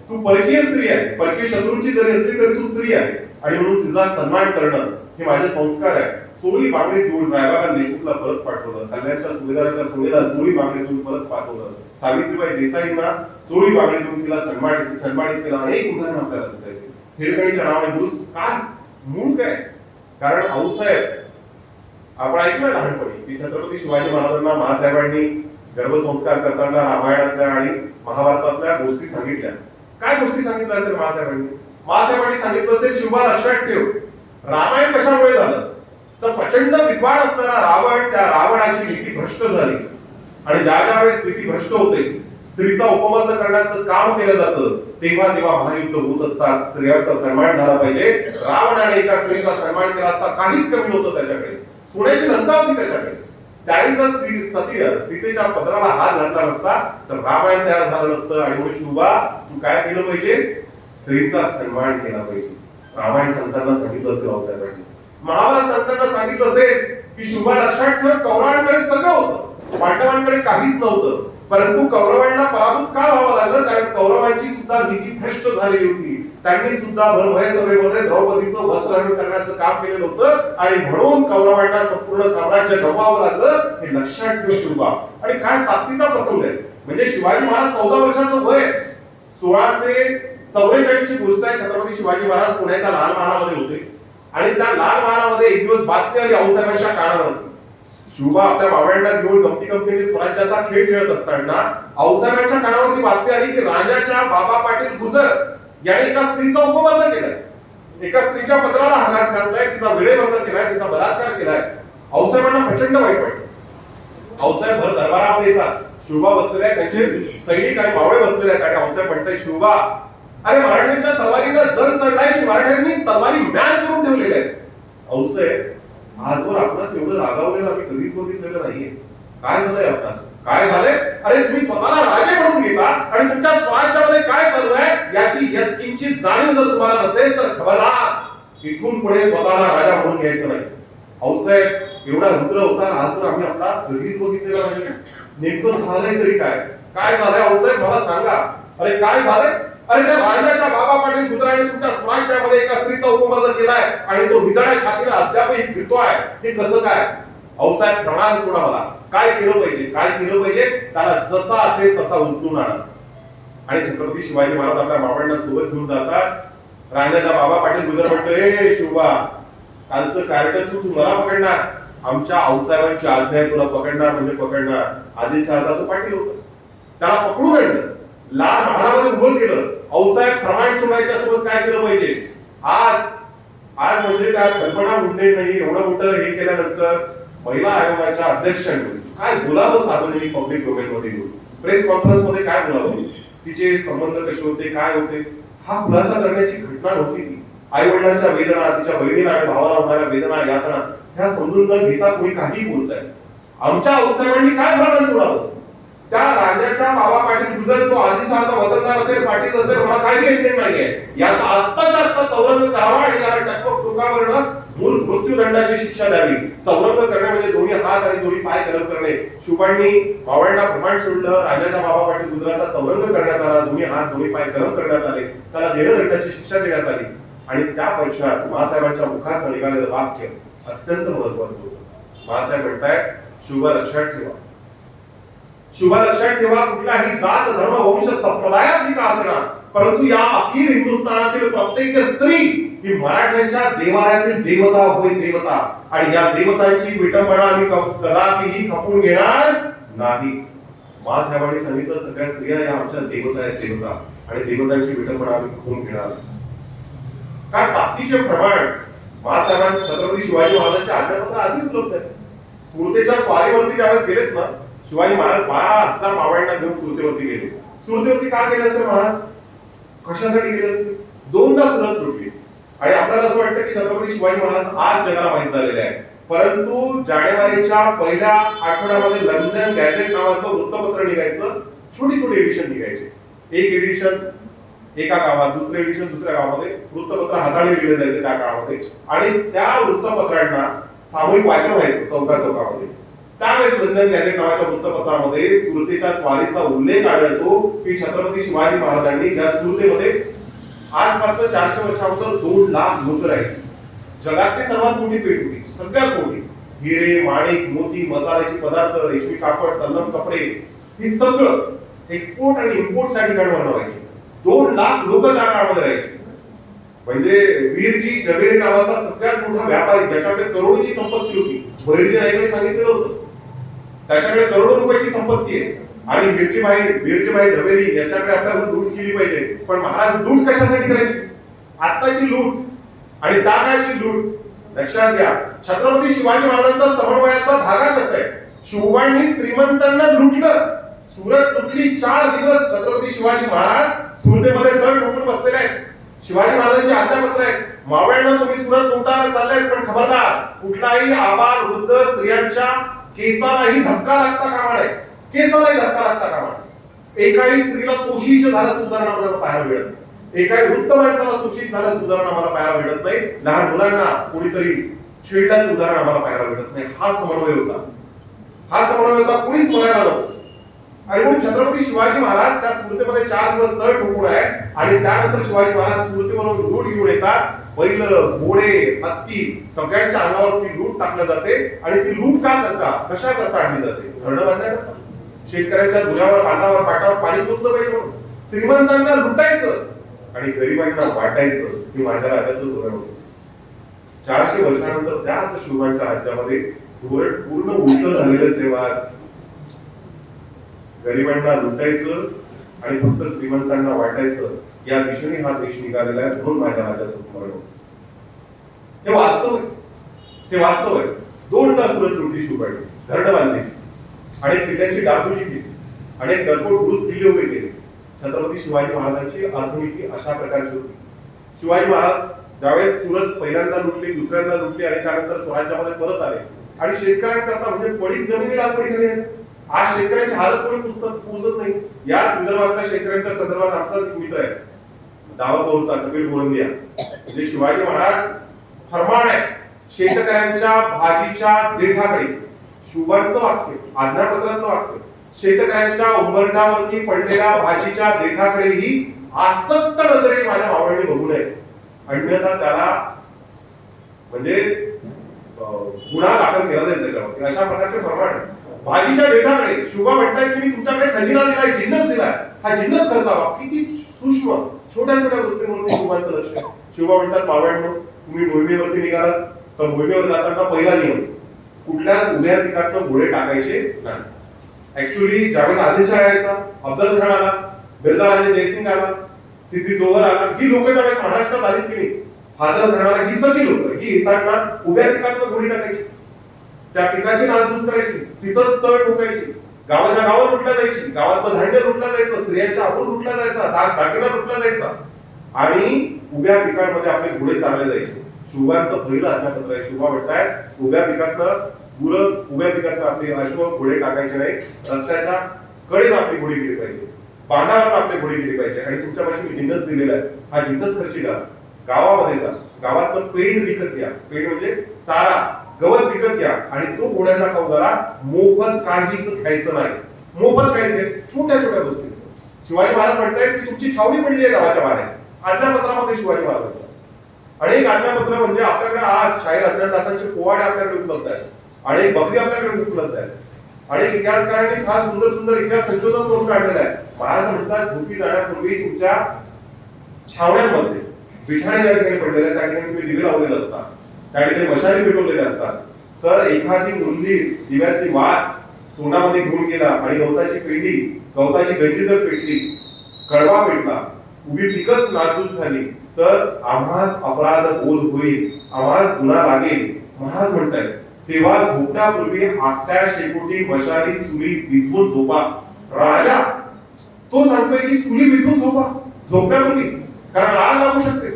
तू परकीय स्त्री आहे, परकीय शत्रूंची जरी असली तरी तू स्त्री आहे आणि म्हणून तुझा सन्मान करणं हे माझे संस्कार आहे. चोळी बांगडी देऊन रायबागान देशमुखला परत पाठवलं. कल्याणच्या सुभेदाराच्या सुनेला चोळी बांगडी देऊन परत पाठवलं. सावित्रीबाई देसाईंना चोळी बांगडी देऊन तिला सन्मानित केला. अनेक उदाहरण आपल्याला देता येतील. हिरकणीच्या नावाने बुरुज काय मूळ काय? कारण आऊसाहेब आपण ऐकलं लहानपणी की छत्रपती शिवाजी महाराजांना महासाहेबांनी गर्भसंस्कार करताना रामायणातल्या आणि महाभारतातल्या गोष्टी सांगितल्या. काय गोष्टी सांगितल्या असेल महासाहेबांनी? महासाहेबांनी सांगितलं असेल शिवा लक्षात ठेव, रामायण कशामुळे झालं तर प्रचंड विद्वान असणारा रावण, त्या रावणाची नीती भ्रष्ट झाली आणि ज्या ज्या वेळेस नीती भ्रष्ट होते, स्त्रीचा उपमर्द करण्याचं काम केलं जातं, तेव्हा तेव्हा महायुद्ध होत असतात. स्त्रियांचा सन्मान झाला पाहिजे. रावणाने एका स्त्रीचा सन्मान केला असता काहीच कमी नव्हतं त्याच्याकडे. सोन्याची लंका होती त्याच्याकडे. त्यावेळी जर सीतेच्या पदराला हात घातला नसता तर रामायण तयार झालं नसतं. आणि म्हणून शिवा तू काय केलं पाहिजे? स्त्रीचा सन्मान केला पाहिजे. रामायण संतांना सांगितलं असेल रावसाहेबांनी. महाभारत संतांना सांगितलं असेल की शिवा लक्षात ठेव, कौरवांकडे सगळं होतं, पांडवांकडे काहीच नव्हतं, परंतु कौरवांना पराभूत का व्हावं लागलं? कारण कौरवांची सुद्धा नीती भ्रष्ट झालेली होती. त्यांनी सुद्धा भरभय सभेमध्ये द्रौपदीचं वस्त्रहरण करण्याचं काम केलेलं होतं आणि म्हणून कौरवांना संपूर्ण साम्राज्य गमवावं लागलं. हे लक्षात ठेव शिवा. आणि काय ताकदीचा प्रसंग आहे. म्हणजे शिवाजी महाराज 14 वर्षाचं वय, 1644 ची गोष्ट आहे. छत्रपती शिवाजी महाराज पुण्याच्या लाल महालामध्ये होते आणि त्या लाल महालामध्ये एक दिवस बातमी आली आऊसाहेबांच्या कानावरती. शिवबा आपल्या मावळ्यांना घेऊन गमतीने स्वराज्याचा खेळ खेळत असताना आऊसाहेबांच्या कानावरती बातमी आली की राजाच्या बाबा पाटील गुजर याने एका स्त्रीचा उपमर्द केलाय, एका स्त्रीच्या पत्राला आघात घातलाय, तिचा वेळेभंग केलाय, तिचा बलात्कार केलाय. आऊसाहेबांना प्रचंड वाईट वाटलं. आऊसाहेब भर दरबारामध्ये येतात. शिवबा बसलेले आहेत, त्यांचे सैनिक आणि मावळे बसलेले आहेत आणि आऊसाहेब म्हणताय शिवबा अरे मराठ्यांच्या तलवारींना जर चढलाय की मराठ्यांनी तलवारी मॅन करून ठेवलेल्या आहेत. औसाहेब आजवर आपणास एवढं रागावलेलं आम्ही कधीच बघितलेलं नाहीये. काय झालंय आपणास? काय झालंय? अरे तुम्ही स्वतःला राजे म्हणून घेता आणि तुमच्या स्वराज्यामध्ये काय चालू आहे याची यत्किंचित जाणीव जर तुम्हाला नसेल तर खबरदार, इथून पुढे स्वतःला राजा म्हणून घ्यायचं नाही. औसाहेब एवढा रुद्र होता आजवर आम्ही आपला कधीच बघितलेला नाही. नेमकं झालंय तरी काय? काय झालंय औसाहेब मला सांगा. अरे काय झालंय? अरे त्या राजाच्या बाबा पाटील गुजराने तुमच्या स्वराज्यामध्ये एका स्त्रीचा उपमर्द केलाय आणि तो निधड्या छातीने अद्यापही फिरतोय. हे कसं काय? औसाहेब प्रमाण सोडा मला. काय केलं पाहिजे? काय केलं पाहिजे? त्याला जसा असेल तसा उचलून आणा. आणि छत्रपती शिवाजी महाराज आपल्या मावळ्यांना सोबत घेऊन जातात. राजाचा बाबा पाटील गुजर म्हणतो, ए शिवबा, कालचं कार्ट तू मला पकडणार, आमच्या औसाहेबांची आज्ञा आहे, तुला पकडणार म्हणजे पकडणार. आदिलशहाचा तो पाटील होता, त्याला पकडून आणलं, लाल महालामध्ये उभं केलं. औसाहेब प्रमाण सोडायच्या सोबत काय केलं पाहिजे? आज म्हणजे त्या कल्पना मुंडे नाही एवढं मोठं हे केल्यानंतर महिला आयोगाच्या अध्यक्षांकडून काय बोलावं सार्वजनिक पब्लिक डोमेन मध्ये घेऊन, प्रेस कॉन्फरन्स मध्ये काय बोलावं, तिचे संबंध कसे होते, काय होते, हा खुलासा करण्याची घटना नव्हती ती. आई वडिलांच्या वेदना, तिच्या बहिणीला आणि भावाला होणाऱ्या वेदना, यातना ह्या समजून न घेता कोणी काही बोलताय. आमच्या औसाहेबांनी काय प्रमाण सोडावं? त्या राजाच्या बाबा पाटील गुजर तो आदिलशहाचा वतनदार असेल, पाटील असेल, मला काही घेतले नाहीये. याचा आत्ताच्या आत्ता चौरंग करावा आणि याला टकपक टोकावरनं मूल मृत्यूदंडाची शिक्षा द्यावी. चौरंग करणे म्हणजे दोन्ही हात आणि दोन्ही पाय गरम करणे. शुभांनी मावळ्यांना प्रमाण सोडलं, राजाच्या बाबा पाटील गुजराचा चौरंग करण्यात आला, दोन्ही हात दोन्ही पाय गरम करण्यात आले, त्याला देहदंडाची शिक्षा देण्यात आली. आणि त्या पश्चात महासाहेबांच्या मुखात निघालेलं वाक्य अत्यंत महत्वाचं होतं. महासाहेब म्हणतायत, शुभ लक्षात ठेवा, शुभ लक्षात ठेवा, कुठलाही जात धर्म वंश संप्रदायात का असेना, परंतु या अखिल हिंदुस्थानातील प्रत्येक स्त्री ही मराठ्यांच्या देवाऱ्यातील देवता होय, देवता. आणि या देवतांची विटंबना आम्ही कदापिही खपून घेणार नाही. महासाहेबांनी सांगितलं, सगळ्या स्त्रिया या आमच्या देवता आहेत, देवता, आणि देवतांची विटंबना आम्ही खपून घेणार. काय ताकदीचे प्रमाण महासाहेबांनी छत्रपती शिवाजी महाराजांच्या आज्ञापत्र आजही उपलब्ध आहे. सुरतेच्या स्वारीवरती ज्यावेळेस गेलेत ना, शिवाजी महाराज 12,000 मावळ्यांना घेऊन सुरतेवरती गेले. सुरतेवरती का गेले असते महाराज? कशासाठी गेले असते? दोनदा सुरत लुटली. आणि आपल्याला असं वाटतं की छत्रपती शिवाजी महाराज आज जगाला माहीत झालेले आहे, परंतु जानेवारीच्या पहिल्या आठवड्यामध्ये लंडन गॅझेट नावाचं वृत्तपत्र निघायचं. छोटी छोटी एडिशन निघायचे, एक एडिशन एका गावात, दुसरे एडिशन दुसऱ्या गावामध्ये. वृत्तपत्र हाताने लिहिले जायचे त्या काळामध्ये, आणि त्या वृत्तपत्रांना सामूहिक वाचन व्हायचं चौकामध्ये. त्यावेळेस लंडन गॅझेट नावाच्या वृत्तपत्रामध्ये सुरतेच्या स्वारीचा उल्लेख आढळतो की छत्रपती शिवाजी महाराजांनी ज्या सुरतेमध्ये आजपासून 400 वर्षांवर 2 लाख लोक राहिले. जगातली सर्वात मोठी पेठ होती, सगळ्यात मोठी. हिरे, माणिक, मोती, मसाल्याचे पदार्थ, रेशमी कापड, तल्लम कपडे, हे सगळं एक्सपोर्ट आणि इम्पोर्ट साठी बनवायचे. 2 लाख लोक त्या काळामध्ये राहायचे. म्हणजे वीरजी जबेरी नावाचा सगळ्यात मोठा व्यापारी, ज्याच्याकडे करोडोची संपत्ती होती. बहिर्जी नाईकने सांगितलेलं होतं त्याच्याकडे करोडो रुपयाची संपत्ती आहे. आणि वीरजीभाई जबेरी याच्याकडे आपल्याला लूट केली पाहिजे. पण महाराज लूट कशासाठी करायची? आत्ताची लूट आणि त्या काळची लूट लक्षात घ्या. छत्रपती शिवाजी महाराजांचा समन्वयाचा धागा कसा आहे? शिवबांनी श्रीमंतांना लुटलं, सुरत लुटली. 4 दिवस छत्रपती शिवाजी महाराज सुरतेमध्ये दर ठोकून बसलेले आहेत. शिवाजी महाराजांचे आज्ञापत्र आहे, मावळ्यांना तुम्ही सुरत लुटायला चाललाय, पण खबरदार, कुठलाही आबाल वृद्ध स्त्रियांच्या केसालाही धक्का लागता कामा नये, केसालाही धक्का लागता कामा नये. एकाही स्त्रीला तोशीष झाल्याचं उदाहरण आपल्याला पाहायला मिळत नाही. एकाही वृद्ध माणसाला तोशीष झाल्याचं उदाहरण आम्हाला पाहायला मिळत नाही. लहान मुलांना कोणीतरी छेडल्याचं उदाहरण आम्हाला पाहायला मिळत नाही. हा समन्वय होता, हा समन्वय होता, कुणीच म्हणायला नको. आणि म्हणून छत्रपती शिवाजी महाराज त्या सुरतेमध्ये 4 दिवस तळ ठोकून आहे. आणि त्यानंतर शिवाजी महाराज सुरतेवरून लूट घेऊन येतात. बैल, घोडे, हत्ती सगळ्यांच्या अंगावरती लूट टाकल्या जाते. आणि ती लूट का करतात, कशा करता आणली जाते? धरणं बांधण्याकरता, शेतकऱ्यांच्या दुऱ्यावर, बांधावर, पाटावर पाणी पोचलं पाहिजे म्हणून. श्रीमंतांना लुटायचं आणि गरिबांना वाटायचं, हे माझ्या राज्याचं धोरण होतं. 400 वर्षानंतर त्याच शिवबांच्या राज्यामध्ये धोरण पूर्ण उलट झालेलं सेवाच. गरिबांना लुटायचं आणि फक्त श्रीमंतांना वाटायचं, या दिशेने हा देश निघालेला आहे. म्हणून माझ्या राज्याचं स्मरण होतं. हे वास्तव आहे, हे वास्तव आहे. 2दा सुरत लुटली शिवबांनी, धरण बांधली, अनेक किल्ल्यांची डागडुजी केली, अनेक गडकोट उरूस किल्ले उभे केले. छत्रपती शिवाजी महाराजांची अर्थनीती अशा प्रकारची होती. शिवाजी महाराज ज्यावेळेस सुरत पहिल्यांदा लुटली, दुसऱ्यांदा लुटली आणि त्यानंतर स्वराज्यामध्ये परत आले आणि शेतकऱ्यांकरता म्हणजे पडीक जमिनी लागवडी केली आहे. आज शेतकऱ्यांची हालत कोणी पोचत नाही. याच विदर्भातल्या शेतकऱ्यांच्या संदर्भात आमचा एक मित्र आहे दावापूरचा कपिल गोरंदिया. म्हणजे शिवाजी महाराज फरमान आहे शेतकऱ्यांच्या भाजीच्या देठाकडे, शुभांचं वाक्य, आज्ञापत्राचं वाक्य, शेतकऱ्यांच्या उंबरठ्यावरती पडलेल्या भाजीच्या देठाकडेही आसक्त नजरेने माझ्या मावळणी बघू नये, अन्यथा त्याला म्हणजे गुन्हा दाखल केला जाईल त्याच्यावरती. अशा प्रकारचे फरमान आहे. भाजीच्या देठाकडे शुभा म्हणताय की मी तुमच्याकडे खजिना दिलाय, जिन्नस दिलाय, हा जिन्नस खर्चावा. किती सूक्ष्म छोट्या छोट्या गोष्टींवरती शुभांचं लक्ष आहे. शुभा म्हणतात मावळ्यांनो, तुम्ही मोहिमेवरती निघालात तर मोहिमेवर जाताना पहिला नियम, कुठल्याच उभ्या पिकातनं घोडे टाकायचे नाही. ऍक्च्युअली ज्यावेळेस आदिलशाह यायचा, अफजल खान आला, मिर्झा राजे जयसिंग आला, सिद्धी जोहर आला, ही लोक ज्यावेळेस महाराष्ट्रात आली की नाही, फाजल खानाला, ही सगळी लोक ही येताना उभ्या पिकातनं घोडी टाकायची, त्या पिकाची नासधूस करायची, तिथंच तळ ठोकायची, गावाच्या गावात लुटल्या जायची, गावातलं धान्य लुटलं जायचं, स्त्रियांच्या आपण लुटला जायचा, दागिना लुटला जायचा आणि उभ्या पिकांमध्ये आपले घोडे चालले जायचे. शुभांचं पहिलं आज्ञापत्र आहे. शुभा म्हणताय उभ्या पिकातनं गुरं, उभ्या पिकातनं आपले अश्व घोडे टाकायचे नाही, रस्त्याच्या कडेला आपली घोडी गेली पाहिजे, बांधावर आपली घोडी गेली पाहिजे. आणि तुमच्यापाशी मी जिन्नस दिलेला आहे, हा जिन्नस खर्ची करा, गावामध्ये जा, गावातलं पेंड विकत घ्या, पेंड म्हणजे चारा, गवत विकत घ्या आणि तो घोड्यांना खाऊ घाला. मोफत काहीच खायचं नाही, मोफत काहीच नाही, छोट्या छोट्या गोष्टी. शिवाजी महाराज म्हणतायत की तुमची छावणी पडली आहे गावाच्या बाहेर. आज्ञापत्रामध्ये शिवाजी महाराजांच्या अनेक आज्ञापत्र म्हणजे आपल्याकडे आज शाहीर अज्ञातासांचे पोवाडे आपल्याकडे उपलब्ध आहेत, अनेक बकरी आपल्याकडे उपलब्ध आहेत, अनेक इतिहासकारांनी फार सुंदर सुंदर इतिहास संशोधन करून काढलेलं आहे. महाराज म्हणतात झोपी जाण्यापूर्वी तुमच्या छावण्यांमध्ये बिछाणे ज्या ठिकाणी पडलेले आहेत त्या ठिकाणी तुम्ही दिवे लावलेले असतात, त्या ठिकाणी मशाली पेटवलेले असतात. तर एखादी मुलगी दिव्याची वात तोंडामध्ये घेऊन गेला आणि गवताची पेंडी, गवताची गंजी जर पेटली, कळवा पेटला, उभी पिकच नासधूस झाली तर आम्हास अपराध बोध होईल, आम्हास गुन्हा लागेल. महाराज म्हणतायत तेव्हा झोपण्यापूर्वी आत्या शेकोटी मशाली चुली विझवून झोपा. राजा तो सांगतोय की चुली विझवून झोपा झोपण्यापूर्वी, कारण आग लागू शकते.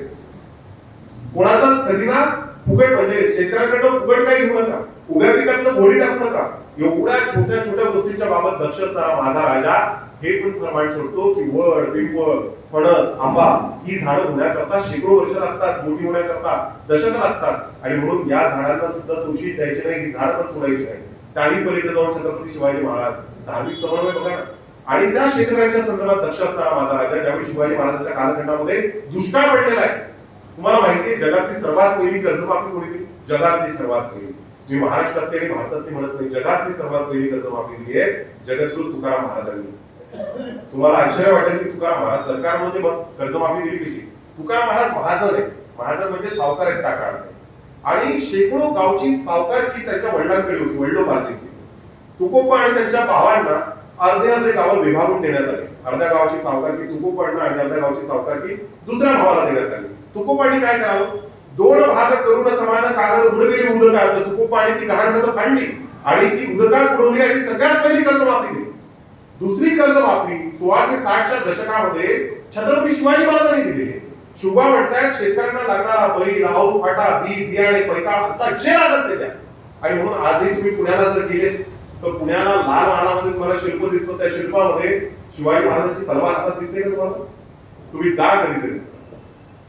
कोणाचाच खजिना फुकट म्हणजे शेतकऱ्यांकडनं फुकट काही घेऊ नका, उभ्या पिकातनं घोडी टाकू नका. एवढ्या छोट्या छोट्या गोष्टींच्या बाबत लक्ष असणारा माझा राजा हे पण प्रमाण सोडतो की वड, पिंपळ, फणस, आंबा ही झाडं होण्याकरता शेकडो वर्ष लागतात, मोठी होण्याकरता दशकं लागतात आणि म्हणून या झाडांना सुद्धा तुळशी द्यायची नाही, ही झाड पण तोडायची नाही. त्याही पलीकडे जाऊन छत्रपती शिवाजी महाराज धार्मिक समन्वय बघा ना. आणि त्या शेतकऱ्यांच्या संदर्भात लक्ष असणारा माझा राजा ज्यावेळी शिवाजी महाराजांच्या कालखंडामध्ये दुष्काळ पडलेला आहे. तुम्हाला माहिती आहे जगातली सर्वात पहिली कर्जमाफी कोणी दिली? जगातली सर्वात पहिली. मी महाराष्ट्रातली आणि भारतातली म्हणत नाही, जगातली सर्वात पहिली कर्जमाफी दिली आहे जगद्गुरु तुकाराम महाराजांनी. तुम्हाला आश्चर्य वाटेल की तुकाराम महाराज सरकारमध्ये कर्जमाफी दिली कशी? तुकाराम महाराज महाजन आहे, महाजन म्हणजे सावकार आहेत त्या काळात आणि शेकडो गावची सावकारकी त्याच्या वडिलांकडे होती, वडिलोपार्जित. तुकोबा आणि त्यांच्या भावांना अर्धे अर्धे गावं विभागून देण्यात आले. अर्ध्या गावाची सावकारकी तुकोबांना आणि अर्ध्या गावची सावकारकी दुसऱ्या भावाला देण्यात आली. तुकोबांनी काय करावं? दोन भाग करून समान कागद उडवेली उदका, तुकोबांनी ती गहाण खातं फाडली आणि ती उदकात उडवली आणि सगळ्यात पहिली कर्जमाफी दिली. दुसरी कर्जमाफी 1660च्या दशकामध्ये छत्रपती शिवाजी महाराजांनी दिली. शुभा म्हणतायत शेतकऱ्यांना लागणारा बैल, आऊ, फाटा, बी, बियाणे, पैसा आता जे लागत ते द्या. आणि म्हणून आजही तुम्ही पुण्याला जर गेले तर पुण्याला लाल महालामध्ये तुम्हाला शिल्प दिसतं, त्या शिल्पामध्ये शिवाजी महाराजांची तलवार हातात दिसते का तुम्हाला? तुम्ही जा कधीतरी.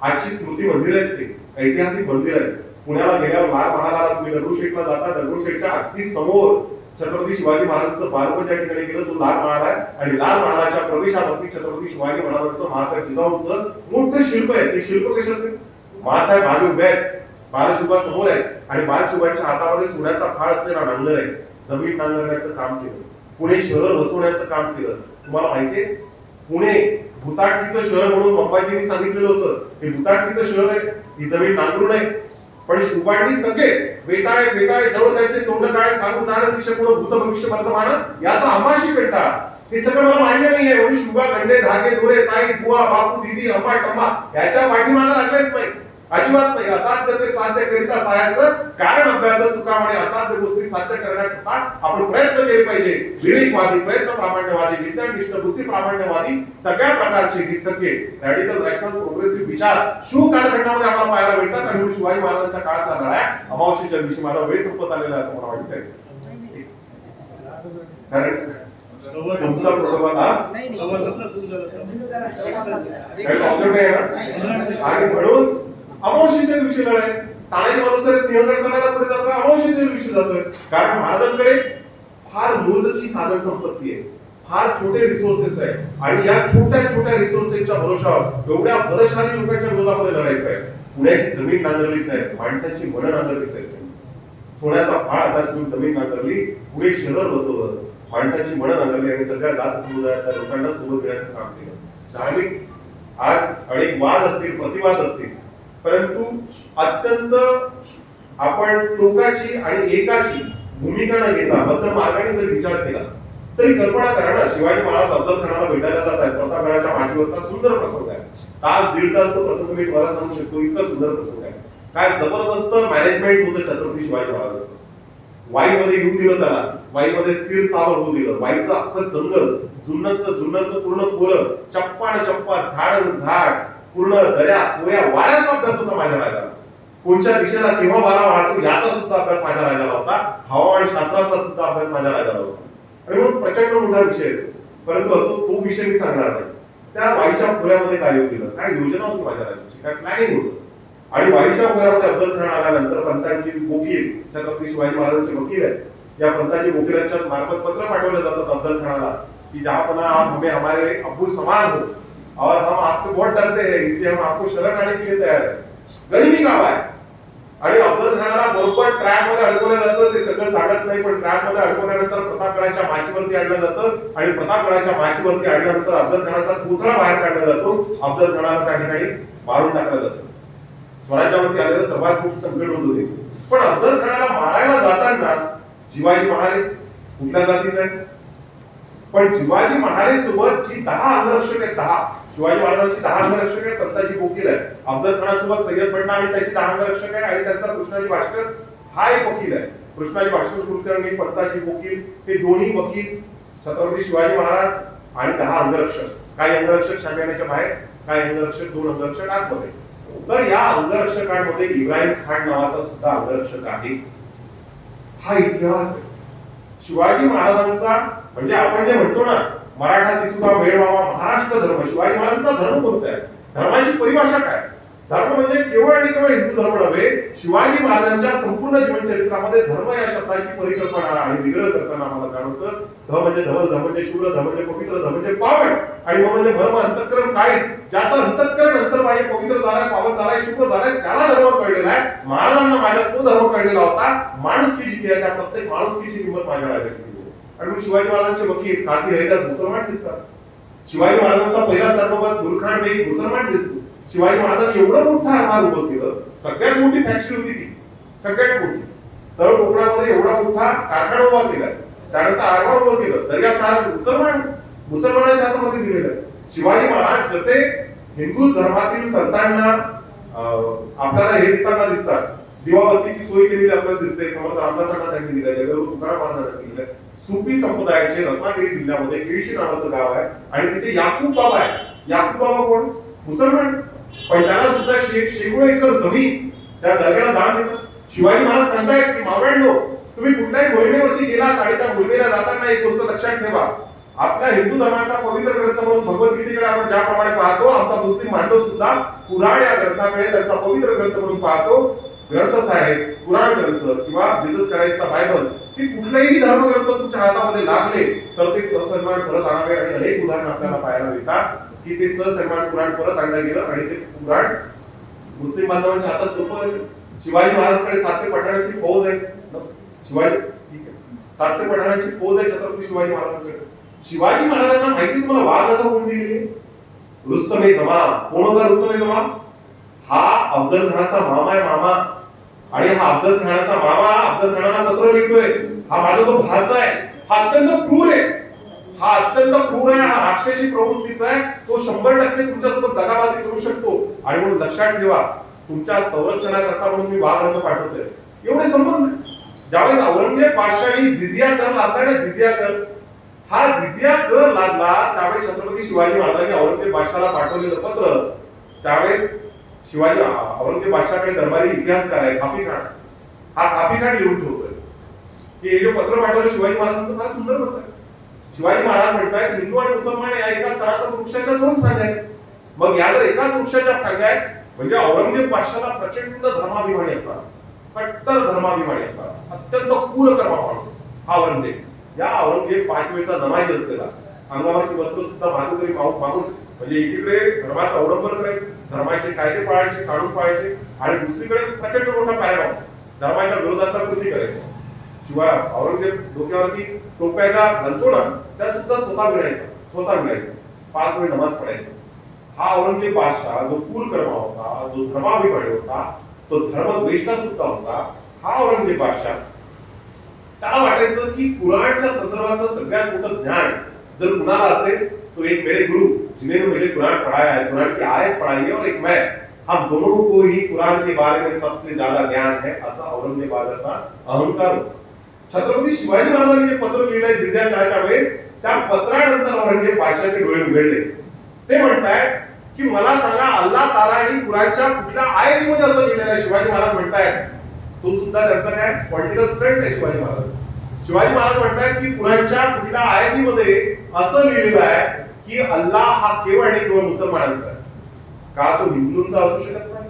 आजची स्मृती मंदिर आहेत, ते ऐतिहासिक मंदिर आहे. पुण्याला गेल्यावर लाल महालाला तुम्ही दगडूशेठला जाता, दगडूशेठच्या अगदी समोर छत्रपती शिवाजी महाराजांचं बालपण ज्या ठिकाणी गेलं तो लाल महाल आहे आणि लाल महालाच्या प्रवेशावरती छत्रपती शिवाजी महाराजांचं महासाहेब जिजाऊंचं मोठं शिल्प आहे. ते शिल्प कशाचं? महासाहेब मागे उभे आहेत, बालशुभा समोर आहेत आणि बालशुभांच्या हातामध्ये सोन्याचा फाळ असलेला नांगर आहे. जमीन नांगरण्याचं काम केलं, पुणे शहर बसवण्याचं काम केलं. तुम्हाला माहितीये पुणे भूताटकीचं शहर म्हणून अंबाजींनी सांगितलेलं होतं, हे भूताटकीचं शहर आहे, ही जमीन नांगरू नये. पण शुभांनी सगळे वेताळे वेताळे जवळ त्यांचे तोंड काळे सांगून जाणं दिशा पुढे भूत भविष्य वर्तमान याचा आमाशी कंटाळा. हे सगळं मला मान्य नाहीये. म्हणून शुभा, गंडे, धागे, दोरे, ताई, बुवा, बापू, दिदी, अंबा, टंबा याच्या पाठीमागे लागलेच नाही. अजिबात नाही. असाध्य ते साध्य करिता सायाचं कारण अभ्यास चुका आणि असाध्य गोष्टी साध्य करण्याकरता आपण प्रयत्न केले पाहिजे. विवेकवादी, प्रयत्न प्रामाण्यवादी, विज्ञाननिष्ठ, बुद्धी प्रामाण्यवादी सगळ्या प्रकारचे हे सगळे रॅडिकल, रॅशनल, प्रोग्रेसिव्ह विचार शिव कालखंडामध्ये आम्हाला पाहायला मिळतात. आणि शिवाजी महाराजांच्या काळातला लढाया अमावस्येच्या दिवशी माझा वेळ संपत आलेला असं मला वाटतंय. कारण तुमचा प्रोटोकॉल हा आणि म्हणून अमावस्येच्या दिवशी लढाय तानाजी मालुसरे सिंहगड सणाला पुढे जातोय, अमावस्येच्या दिवशी जातोय. कारण महाराजांकडे फार मोजकी साधन संपत्ती आहे, फार छोटे रिसोर्सेस आहे. आणि या छोट्या छोट्या रिसोर्सेसच्या भरोशावर एवढ्या बलशाली लोकांच्या विरोधामध्ये लढायचं आहे. पुण्याची जमीन नांगरलीच आहे, माणसांची मनं नांगरलीच आहे. सोन्याचा फाळ आता तुम्ही जमीन नांगरली, पुणे शहर बसवलं, माणसांची मनं नांगरली आणि सगळ्या जात समुदायातल्या लोकांना सोबत घेण्याचं काम केलं. धार्मिक आज अनेक वाद असतील, प्रतिवाद असतील, परंतु अत्यंत आपण टोकाची आणि एकाची भूमिका न घेता बद्ध मार्गाने जर विचार केला तरी कल्पना करा ना, शिवाजी महाराज अफजल खानाला भेटायला जात आहेत. प्रतापगडाच्या माचीवरचा सुंदर प्रसंग आहे. तास दीड तास तो प्रसंग मी तुम्हाला सांगू शकतो, इतका सुंदर प्रसंग आहे. काय जबरदस्त मॅनेजमेंट होतं छत्रपती शिवाजी महाराजांचं. वाईमध्ये येऊ दिलं त्याला, वाईमध्ये स्थिर स्थावर होऊ दिलं. वाईचं अख्खं जंगल, जुन्नरचं पूर्ण खोलं, चप्पा न चप्पा, झाड झाड, पूर्ण दऱ्या कोऱ्या, वाऱ्याचा अभ्यास होता माझ्या राजाला. कोणत्या दिशेला केव्हा वारा वाहतो याचा सुद्धा अभ्यास माझ्या राजाला होता. हवामान शास्त्राचा सुद्धा अभ्यास माझ्या राजाला होता. आणि म्हणून प्रचंड मोठा विषय आहे. परंतु असं तो विषय मी सांगणार नाही. त्या वाईच्या खोऱ्यामध्ये काय येऊ दिलं, काय योजना होती माझ्या राजाची, काय प्लॅनिंग होतं. आणि वाईच्या खोऱ्यामध्ये अफजल खान आल्यानंतर पंतांची वकील, छत्रपती शिवाजी महाराजांचे वकील आहेत, या पंतांची वकिलांच्या मार्फत पत्र पाठवलं जातं अफजल खानाला की जहांपनाह आप हमें हमारे अब्बू समान हो और हम आपसे बहुत डरते हैं, इसलिए हम आपको शरण आने के लिए तैयार है. गरीबी गाव आहे. आणि अफजल खानाला बरोबर ट्रॅप मध्ये अडकवलं जातं. ते सगळं सांगत नाही, पण ट्रॅप मध्ये अडकवल्यानंतर प्रतापगडाच्या माचीवरती आणलं जातं. आणि प्रतापगडाच्या माचीवरती आणल्यानंतर अफजल खानाचा पुतळा बाहेर काढला जातो. अफजल खानाला त्या ठिकाणी मारून टाकलं जातं. स्वराज्यावरती आलेलं सर्वात मोठं संकट होतं ते. पण अफजल खानाला मारायला जाताना शिवाजी महाराज कुठल्या जातीचे आहेत, पण शिवाजी महाराज सोबत जी 10 अंगरक्षक आहेत, 10 शिवाजी महाराजांची 10 अंगरक्षक आहेत, पंताजी वकील आहेत. अफजल खानासोबत सय्यद बंडा आणि त्याची 10 अंगरक्षक आहेत आणि त्यांचा कृष्णाजी भास्कर हा एक वकील आहे. कृष्णाजी भास्कर कुलकर्णी, पंताजी वकील हे दोन्ही वकील, छत्रपती शिवाजी महाराज आणि 10 अंगरक्षक. काही अंगरक्षक शामियानाच्या बाहेर, काही अंगरक्षक 2 अंगरक्षक आतमध्ये. तर या अंगरक्षकांमध्ये इब्राहिम खान नावाचा सुद्धा अंगरक्षक आहे. हा इतिहास आहे शिवाजी महाराजांचा. म्हणजे आपण जे म्हणतो ना, मराठा तितुका मेळवावा महाराष्ट्र धर्म, शिवाजी महाराजांचा धर्म कोणता आहे, धर्माची परिभाषा काय. धर्म म्हणजे केवळ आणि केवळ हिंदू धर्म नव्हे. शिवाजी महाराजांच्या संपूर्ण जीवन चरित्रामध्ये धर्म या शब्दाची परिकल्पना आणि विग्रह करताना आम्हाला जाणवतं. ध म्हणजे धवल, ध म्हणजे शूर, ध म्हणजे पवित्र, ध म्हणजे पावन आणि म म्हणजे धर्म अंतःकरण काय, ज्याचं अंतःकरण अंतर्बाह्य पवित्र झालाय, पावन झालाय, शुभ्र झालाय, त्याला धर्म कळलेला आहे. महाराजांना माझ्या तो धर्म कळलेला होता. माणुसकी जी आहे त्या प्रत्येक माणुसकीची किंमत माझ्या राजाची. आणि शिवाजी महाराजांचे वकील काझी हैदर मुसलमान दिसतात. शिवाजी महाराजांचा पहिला सरनोबत गुरुखान बेग मुसलमान दिसतो. शिवाजी महाराजांनी एवढं मोठं आरमार उभं केलं, सगळ्यात मोठी फॅक्टरी होती ती, सगळ्यात मोठी. तळ कोकणामध्ये एवढा मोठा कारखाना उभा केला, त्यानंतर आरमार उभं केलं. दर्यासार मुसलमानाच्या हातामध्ये दिलेलं आहे. शिवाजी महाराज जसे हिंदू धर्मातील संतांना आपल्याला हे देताना दिसतात, दिवाबत्तीची सोय केलेली आपल्याला दिसते. समर्थ रामदासांना त्यांनी दिलं, जगद्गुरु तुकाराम महाराजांना दिलं. सुफी संप्रदायाचे रत्नागिरी जिल्ह्यामध्ये केळशी नावाचं गाव आहे आणि तिथे याकूब बाबा आहे. याकूब बाबा कोण, मुसलमान, पण त्यांना सुद्धा शेकडो एकर जमीन त्या दर्ग्याला दान देतात. शिवाजी महाराज सांगतायत की मावळ्यांनो, तुम्ही कुठल्याही मोहिमेवरती गेलात आणि त्या मोहिमेला जाताना एक गोष्ट लक्षात ठेवा, आपल्या हिंदू धर्माचा पवित्र ग्रंथ म्हणून भगवद्गीतेकडे आपण ज्याप्रमाणे पाहतो, आमचा मुस्लिम बांधव सुद्धा पुराण या ग्रंथाकडे त्यांचा पवित्र ग्रंथ म्हणून पाहतो. ग्रंथ साहेब, पुराण ग्रंथ किंवा जीसस क्राइस्टचा बायबल, की कुठलेही धर्मग्रंथ तुमच्या हातामध्ये लागले तर ते सहसन्मान परत आणावे. आणि अनेक उदाहरण आपल्याला पाहायला मिळतात की ते सहसन्मान पुराण परत आणलं गेलं आणि ते पुराण मुस्लिम बांधवांच्या हातात सोपवलं. शिवाजी महाराजांकडे 700 पठाणाची फौज आहे. शिवाजी ठीक आहे, 700 पठाणाची फौज आहे छत्रपती शिवाजी महाराजांकडे. शिवाजी महाराजांना माहिती तुम्हाला वाघ कोण दिली, रुस्तम-ए-जमा. कोण होता रुस्तम-ए-जमा? हा अफजल खानाचा मामा आहे, मामा. आणि हा अफजल खानाचा मामा अफजल खानाला पत्र लिहितोय, हा माझा जो भाचा आहे हा अत्यंत क्रूर आहे, हा अत्यंत क्रूर आहे, हा राक्षसी प्रवृत्तीचा आहे, तो 100% तुमच्यासोबत दगाबाजी करू शकतो. आणि म्हणून लक्षात ठेवा, तुमच्या संरक्षणाकरता म्हणून मी वाघ पाठवतोय, एवढे संबंध. ज्यावेळेस औरंगजेब बादशाही जिजिया कर लादला ना, जिजिया कर, हा जिजिया कर लादला त्यावेळेस छत्रपती शिवाजी महाराजांनी औरंगजेब बादशाला पाठवलेलं पत्र, त्यावेळेस शिवाजी औरंगजेब बादशाकडे दरबारी इतिहासकार आहे खाफी खान, हा खाफी खान लिहून ठेवतोय की हे जे पत्र पाठवलं शिवाजी महाराजांचं फार सुंदर पत्र आहे. शिवाजी महाराज म्हणतात हिंदू आणि मुसलमान या एका सनातन वृक्षाच्या दोन फांद्या आहेत. मग या जर एकाच वृक्षाच्या फांद्या आहेत म्हणजे औरंगजेब बादशाला प्रचंड धर्माभिमानी असतात, कट्टर धर्माभिमानी असतात, अत्यंत क्रूर कर्मा माणूस हा औरंगजेब. या औरंगजेब 5 वेळचा नमाज असलेला, अंगावरची वस्त्र सुद्धा मागून मागून म्हणजे एकीकडे धर्माचा अवलंबन करायचं, धर्माचे कायदे पाळायचे, कानून पाळायचे, आणि दुसरीकडे प्रचंड मोठा पॅराडॉक्स धर्माच्या विरोधातला कृती करायची. शिवाय औरंगजेब डोक्यावरती टोप्याच्या घालचोना त्या सुद्धा स्वतः मिळायचं, 5 वेळ नमाज पडायचा. हा औरंगजेब बादशाह जो क्रूरकर्मा होता, जो धर्माभिमानी होता, तो धर्मद्वेष्टा सुद्धा होता, हा औरंगजेब बादशाह त्याला वाटायचं की कुराणच्या संदर्भातलं सगळ्यात मोठं ज्ञान जर कुणाला असेल तो एक मेरे गुरु जिन्हें मुझे कुरान पढ़ाया है, कुरान की आयत पढ़ाई है, और एक मैं, हम दोनों को ही कुरान के बारे में सबसे ज्यादा ज्ञान है, असा औरंगजेब बादशाचा अहंकार होता. छत्रपती शिवाजी महाराजांनी जे पत्र लिहिलंय जिजिया करायच्या वेळेस, त्या पत्रानंतर औरंगजेब बादशाहचे डोळे उघडले. ते म्हणतायत की मला सांगा अल्लाह तालाने कुराणच्या कुठल्या आयतीमध्ये असं लिहिलेलं आहे. शिवाजी महाराज म्हणतायत, तो सुद्धा त्यांचा काय पॉलिटिकल स्टंट आहे शिवाजी महाराज. शिवाजी महाराज म्हणतायत की कुराणच्या कुठल्या आयतीमध्ये असं लिहिलेलं आहे की अल्लाह हा केवळ आणि केवळ मुसलमानांचा आहे. का तो हिंदूंचा असू शकत नाही,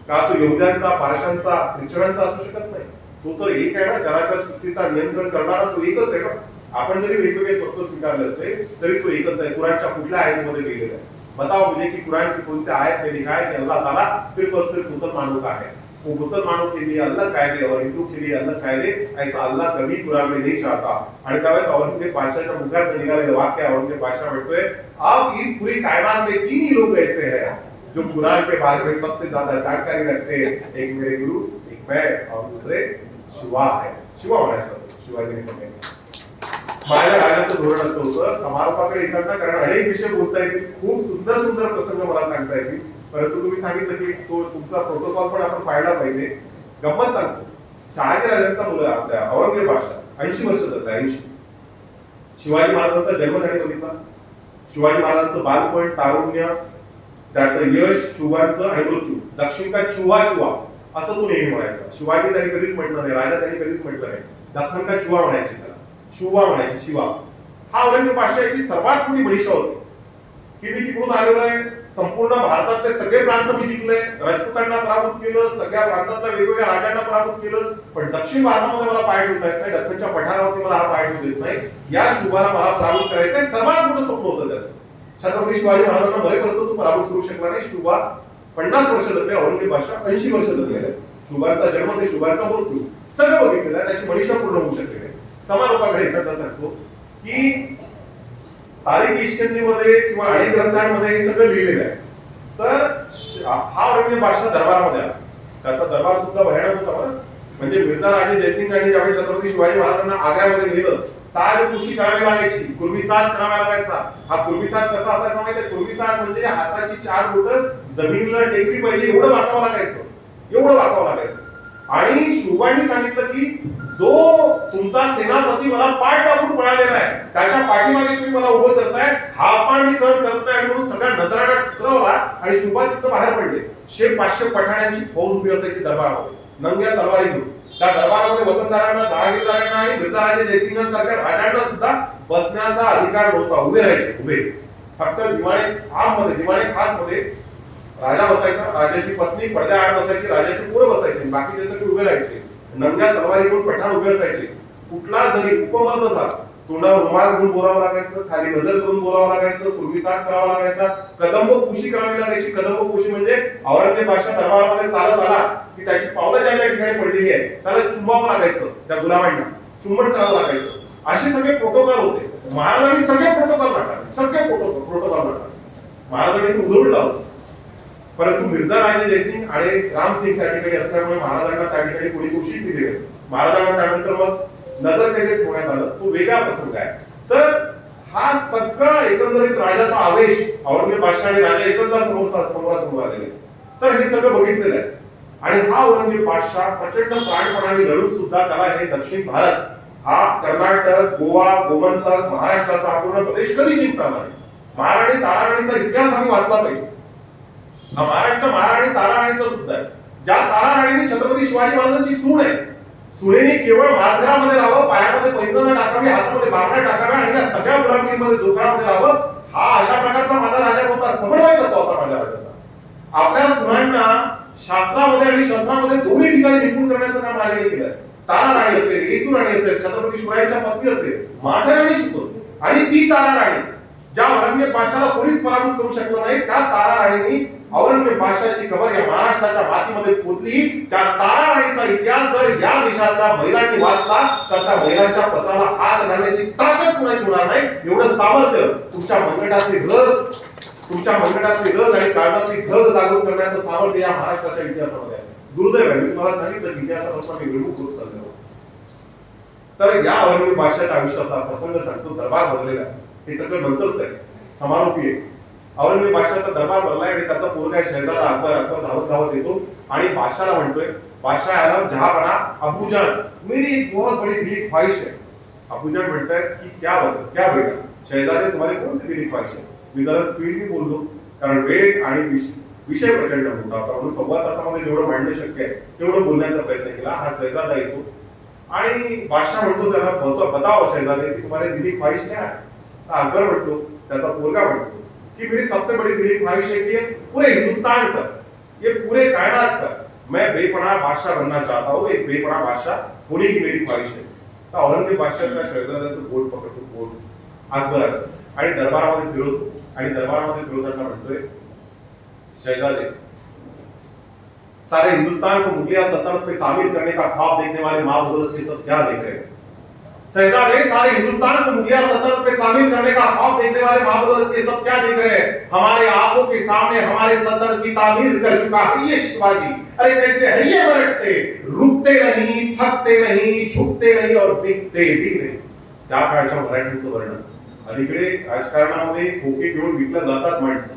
का तो यहुद्यांचा, पारशांचा, ख्रिश्चनांचा असू शकत नाही. तो तर एक आहे ना, चराचर सृष्टीचा नियंत्रण करणारा तो एकच आहे ना. आपण जरी वेगवेगळे तत्व स्वीकारले असते तरी तो एकच आहे. कुराणच्या कुठल्या आयतीमध्ये लिहिलेलं आहे? बताओ मुझे कि कुरान की कौन सी आयत में लिखा है कि अल्लाह ताला सिर्फ और सिर्फ मुसलमानों का है, वो मुसलमानों के लिए अलग कायदे और हिंदू के लिए अलग कायदे, ऐसा अल्लाह कभी कुरान में नहीं चाहता. आणि त्यावेळेस औरंगजेब बादशाहच्या मुखात निघालेलं वाक्य औरंगजेब बादशाह म्हणतोय, अब इस पूरी कायनात में 3 ही लोग ऐसे हैं जो कुरान के बारे में सबसे ज्यादा जानकारी रखते हैं, एक मेरे गुरु, एक मैं, और दूसरे शिवा है. शिवा म्हणायचं शिवाजीने म्हणायचं. माझ्या राजाचं धोरण असं होतं, समारोपाकडे येताना, कारण अनेक विषय बोलता येतील, खूप सुंदर सुंदर प्रसंग मला सांगता येतील, परंतु तुम्ही सांगितलं की तो तुमचा प्रोटोकॉल पण आपण पाळला पाहिजे. गंमत सांगतो, शहाजी राजांचा मुलगा आपल्या औरंगजेब बादशाह 80 वर्ष जगला. 80. शिवाजी महाराजांचा जन्म त्याने बघितला, शिवाजी महाराजांचं बालपण, तारुण्य, त्याचं यश, शुभांचं आणि मृत्यू. दक्षिण का चुहा शिवा असं तो नेहमी म्हणायचा. शिवाजी त्यांनी कधीच म्हटलं नाही, राजा त्यांनी कधीच म्हटलं नाही. दख्खन का चुहा म्हणायचे, त्याला शिवा म्हणायचे, शिवा. हा औरंगजेब बादशाहची सर्वात मोठी बलिष्ठा होती की मी तिकडून आलेलो आहे, संपूर्ण भारतातले सगळे प्रांत मी जिंकले, राजपुतांना पराभूत केलं, सगळ्या प्रांतातल्या वेगवेगळ्या राजांना पराभूत केलं, पण दक्षिण भारतामध्ये मला पाय ठेवता येत नाही, दख्खनच्या पठारावरती मला हा पाय ठेवू देत नाही. या शुभाला मला पराभूत करायचं सर्वात मोठं स्वप्न होतं त्याचं. छत्रपती शिवाजी महाराजांना मरेपर्यंत तो पराभूत करू शकला नाही. शुभा 50 वर्ष जगले, औरंगजेब बादशाह 80 वर्ष जगलेले. शुभाचा जन्म ते शुभाचा मृत्यू सगळं बघितलेलं आहे, त्याची मनीषा पूर्ण होऊ शकते. समारोपाकडे येताना सांगतो की तारीख इश्कंदीमध्ये किंवा अनेक ग्रंथांमध्ये हे सगळं लिहिलेलं आहे. तर हा औरंगजेब बादशाह दरबारामध्ये आला. त्याचा दरबार सुद्धा भयानक होता बरं. म्हणजे मिर्झा राजे जयसिंग यांनी ज्यावेळी छत्रपती शिवाजी महाराजांना आग्र्यामध्ये नेलं, ताजपोशी करावी लागायची, कुर्मीसाज करावा लागायचा. हा कुर्मीसाज कसा असायचा माहिती आहे? कुर्मीसाज म्हणजे हाताची 4 बोटं जमिनीला टेकली पाहिजे एवढं वाकावं लागायचं, एवढं वाकावं लागायचं. आणि शुभांनी सांगितलं की जो तुमचा सेनापती मला पाठ टाकून पळालेला आहे, त्याच्या पाठीमागे तुम्ही मला उभं करताय, हा पण मी सहन करत नाही म्हणून सगळ्या नजराला ठरवला आणि शुभा तिथं बाहेर पडले. 500 पठाण्यांची फौज उभी असायची दरबारामध्ये, नंग्या तलवारी घेऊन. त्या दरबारामध्ये वतनदारांना, जहागीरदारांना आणि मिर्झा राजे जयसिंगांसारख्या राजांना सुद्धा बसण्याचा अधिकार नव्हता. उभे राहायचे, उभे. फक्त दिवाणे आम मध्ये, दिवाणे खास मध्ये राजा बसायचा, राजाची पत्नी पडद्या आड बसायची, राजाची पोरं बसायची, बाकीचे सगळे उभे राहायचे. नंग्या तलवारी घेऊन पठाण उभे असायचे. कुठला जरी उपमर्द झाला, तोंडावर रुमाल घेऊन बोलावं लागायचं, खाली नजर करून बोलावं लागायचं, कुर्मीसाज करावा लागायचा, कदंब पोशी करावी लागायची. कदंब पोशी म्हणजे औरंगजेब बादशाह दरबारामध्ये चालत आला की त्याची पावलं ज्या ठिकाणी पडलेली आहे त्याला चुंबावं लागायचं, त्या गुलामांना चुंबन करावं लागायचं. असे सगळे प्रोटोकॉल होते. महाराजांनी सगळे प्रोटोकॉल मांडले, सगळे प्रोटोकॉल मांडले. महाराजांनी उधळून लावलं. परंतु मिर्झा राजे जयसिंग आणि रामसिंग त्या ठिकाणी असल्यामुळे महाराजांना त्या ठिकाणी कोणी दोषी दिले. महाराजांना त्यानंतर मग नजर कैदेत ठेवण्यात आलं. तो वेगळा प्रसंग आहे. तर हा सगळा एकंदरीत राजाचा आवेश, औरंगजेब बादशाह आणि राजा एकदा समोरासमोर आलेले. तर हे सगळं बघितलेलं आहे. आणि हा औरंगजेब बादशाह प्रचंड प्राणपणाने लढून सुद्धा त्याला हे दक्षिण भारत हा कर्नाटक, गोवा, गोमंतक, महाराष्ट्राचा हा पूर्ण प्रदेश कधी जिंकणार नाही. महाराणी ताराराणीचा इतिहास आम्ही वाचला पाहिजे. हा महाराष्ट्र महाराणी ताराराणीचा सुद्धा आहे. ज्या ताराराणीने छत्रपती शिवाजी महाराजांची सून आहे, सुनेने केवळ माझघरामध्ये राहावं, पायामध्ये पैजण टाकावी, हातामध्ये बांगड्या टाकाव्या आणि या सगळ्या गुलामगिरीमध्ये जोखडामध्ये राहावं, हा अशा प्रकारचा माझा राजा होता. समन्वय कसा होता माझ्या राजाचा? आपल्या सुनांना शास्त्रामध्ये आणि शस्त्रामध्ये दोन्ही ठिकाणी निपुण करण्याचं काम राजाने केलं. ताराराणी असेल, येसुराणी असेल, छत्रपती शिवरायांच्या पत्नी असेल, माझ्याने शिकवलं. आणि ती ताराराणी ज्या औरंगजेब बादशाहला कोणीच पराभूत करू शकलं नाही, त्या ताराराणीने औरंगजेब बादशाहची कबर या महाराष्ट्राच्या मातीमध्ये खोदली. त्या ताराराणीचा इतिहास जर या देशातल्या महिलांनी वाचला तर त्या महिलांच्या पत्राला हात घालण्याची ताकद कुणाची होणार नाही. एवढं सामर्थ्य तुमच्या मनगटातली रग आणि काळजातली धग जागृत करण्याचं सामर्थ्य या महाराष्ट्राच्या इतिहासामध्ये आहे. दुर्दैव आहे, मी तुम्हाला सांगितलं की इतिहासापासून मी विमुख होत चाललो. तर या औरंगजेब बादशाहच्या आयुष्यातला प्रसंग सांगतो, दरबार भरलेला आहे. हे सगळं नंतरच आहे, समारोपी आहे. औरंगजेब बादशाहचा दरबार भरलाय आणि त्याचा पोरगा शहजादा अकबर धावत येतो आणि बादशाहला म्हणतोय, बादशाह आलम जहांपना, अबूजान मेरी एक बहुत बड़ी दिली ख्वाहिश है. अबूजान म्हणतायत की क्या बेटा शहजादे तुम्हारी कौन सी दिली ख्वाहिश है? मी जरा स्पीडली बोललो कारण वेळ आणि विषय प्रचंड मोठा होता, म्हणून सव्वा तासामध्ये जेवढं मांडणं शक्य आहे तेवढं बोलण्याचा प्रयत्न केला. हा शहजादा येतो आणि बादशाह म्हणतो त्याला, बताओ शहजादे की तुम्हारी दिली ख्वाहिश क्या है? अकबर म्हणतो, त्याचा पोरगा म्हणतो कि मेरी सबसे बड़ी दिली ख्वाहिश है कि पूरे हिंदुस्तान पर, ये पूरे कायनात पर मैं बेपनाह बादशाह बनना चाहता हूँ. एक बेपनाह बादशाह होने की मेरी ख्वाहिश है. तर औरंगजेब बादशाह त्या शहजाद्याचं बोट पकडतो, बोट अकबराचं, आणि दरबारामध्ये फिरवतो. आणि दरबारामध्ये फिरवताना म्हणतोय, शहजादे सारे हिंदुस्तान को मुगलिया सल्तनत पे शामिल करने का ख्वाब देखने वाले माँ बदौलत ये सब क्या देख रहे हैं? शहजादे सारे हिंदुस्तान को मुगलिया सल्तनत पे शामिल करने का ख्वाब देखने वाले माँ बदौलत ये सब क्या देख रहे हैं? हमारे आंखों के सामने हमारे सल्तनत की तामीर कर चुका है ये शिवाजी. अरे कैसे है ये मरटते, रुकते नहीं, थकते नहीं, झुकते नहीं और बिकते भी नहीं. त्या काळच्या मराठीचं वर्णन. अलीकडे राजकारणामध्ये खोके घेऊन विकलं जातात माणसं,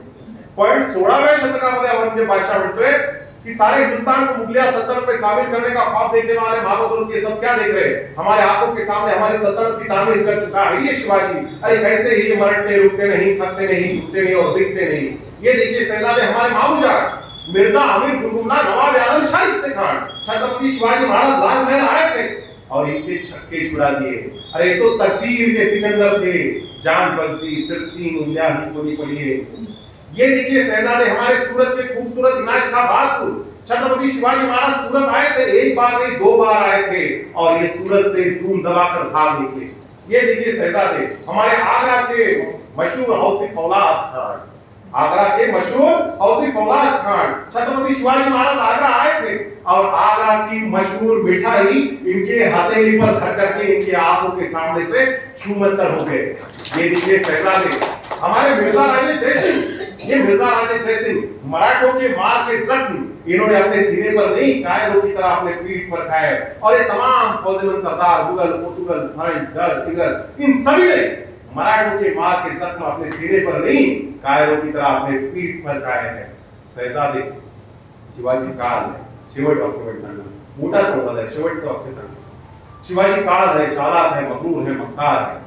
पण 16व्या शतकामध्ये औरंगजेब बादशाह म्हणतोय कि सारे हिंदुस्तान को मुगलिया सल्तनत पे शामिल करने का ख्वाब देखने वाले माँ बदौलत ये सब क्या देख रहे हैं? हमारे आंखों के सामने हमारी सल्तनत की तामीर कर चुका है ये शिवाजी. अरे कैसे ही मरते, रुकते नहीं, थकते नहीं, झुकते नहीं और बिकते नहीं. ये देखिए शहजादे हमारे मामूजान मिर्जा अमीर गुलगुमना नवाब आलम शाइस्ते खान छत्रपति शिवाजी महाराज लाल महल आए थे और इनके छक्के छुड़ा दिए. अरे तो तकदीर के सिकंदर थे, जान बदली सिर्फ 3 उंगलियां ही होनी पड़ी है. ये देखिए शहजादे हमारे सूरत के खूबसूरत इनायत खां बहादुर छत्रपति शिवाजी महाराज सूरत आए थे, एक बार नहीं 2 बार आए थे और ये सूरत से धूम दबाकर भाग निकले. ये देखिए शहजादे हमारे आगरा के मशहूर हौसी फौलाद खान, आगरा के मशहूर हौसी फौलाद खान छत्रपति शिवाजी महाराज आगरा आए थे और आगरा की मशहूर मिठाई इनके हथेली पर धर करके इनके आंखों के सामने से छूमंतर हो गए. ये देखिए शहजादे हमारे मिर्जा राजे जयसिंह, ये मिर्जा राजे जयसिंह मराठों के मार के जख्म इन्होंने अपने सीने पर नहीं, कायरों की तरह अपने पीठ पर खाए. और ये तमाम फौजमंद सरदार मुगल, पोर्तुगल, फ्रेंच, डच, इंग्रज इन सभी ने मराठों के मार के जख्म अपने सीने पर नहीं, कायरों की तरह अपने पीठ पर खाए हैं. शहजादे शिवाजी काळ आहे. शेवट वाक्य म्हणताना मोठा संवाद आहे. शेवटचं वाक्य सांगतो, शिवाजी काळ है, चालाक है, मगरूर है, मक्कार है,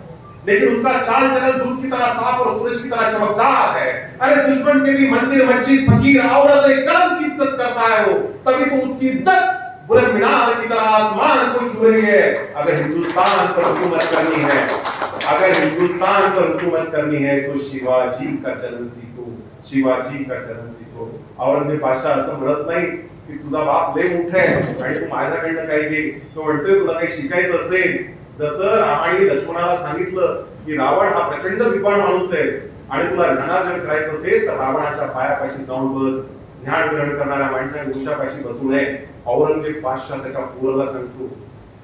लेकिन उसका चाल चलन दूध की तरह साफ और सूरज की तरह चमकदार है. अरे दुश्मन के भी मंदिर, मस्जिद, फकीर, औरत कलम की इज्जत करता है वो, तभी तो उसकी इज्जत बुलंद मीनार की तरह आसमान को छू रही है. अगर हिंदुस्तान पर हुकूमत करनी है, अगर हिंदुस्तान पर हुकूमत करनी है तो शिवाजी का चलन सीखो, शिवाजी का चलन सीखो. औरंगजेब बादशाह असं म्हणत नाही की तुझा बाप लय मोठा आहे आणि तू माझ्याकडनं काही घे. तो म्हणतोय तुला काही शिकायचं असेल, जसं रामाने लक्ष्मणाला सांगितलं की रावण हा प्रचंड विद्वान माणूस आहे आणि तुला ज्ञानार्जन करायचं असेल तर रावणाच्या पायापाशी जाऊन बस. ज्ञान ग्रहण करणाऱ्या माणसाने वृक्षापाशी बसू नये. औरंगजेब बादशाह त्याच्या पोराला सांगतो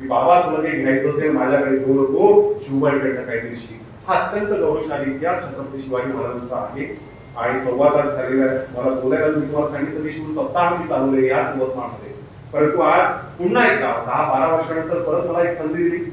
की बाबा तुला काही घ्यायचं असेल माझ्याकडे घेऊ नको, शिवबाईकडनं काहीतरी शिक. हा अत्यंत गौरवशाली इतिहास छत्रपती शिवाजी महाराजांचा आहे. आणि संवाद झालेला आहे. मला बोलायला मी तुम्हाला सांगितलं की शिव सप्ताह मी चालवले याच यवतमाळमध्ये, परंतु आज पुन्हा एकदा 10-12 वर्षानंतर परत मला एक संधी दिली.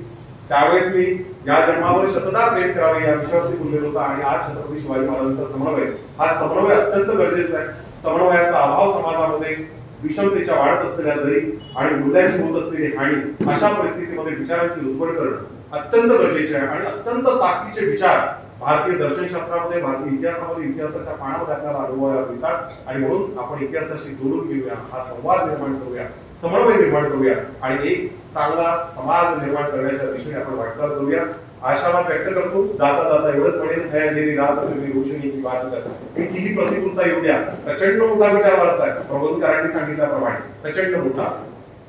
त्यावेळेस मी या जन्मावर शतदा प्रेम करावे या विषयावरती बोललेलो होता. आणि आज छत्रपती शिवाजी महाराजांचा समन्वय, हा समन्वय अत्यंत गरजेचा आहे. समन्वयाचा अभाव समाजामध्ये, विषमतेच्या वाढत असलेल्या दरी आणि मूल्यांची होत असलेली हानी, अशा परिस्थितीमध्ये विचारांची रुजवण करणं अत्यंत गरजेचे आहे. आणि अत्यंत ताकदीचे विचार भारतीय दर्शनशास्त्रामध्ये, भारतीय इतिहासामध्ये, इतिहासाच्या पानामध्ये आपल्याला अनुभवायला मिळतात. आणि म्हणून आपण इतिहासाशी जोडून घेऊया, हा संवाद निर्माण करूया, समन्वय निर्माण करूया आणि एक चांगला समाज निर्माण करण्याच्या दिशेने आपण वाटचाल करूया. आशावाद व्यक्त करतो. जाता जाता एवढंच म्हणेल, है अंधेरी रात में रोशनी की बात कर. कितीही प्रतिकूलता येऊ द्या, प्रचंड मोठा विचार वाचताय प्रबोधकारांनी सांगितल्याप्रमाणे, प्रचंड मोठा.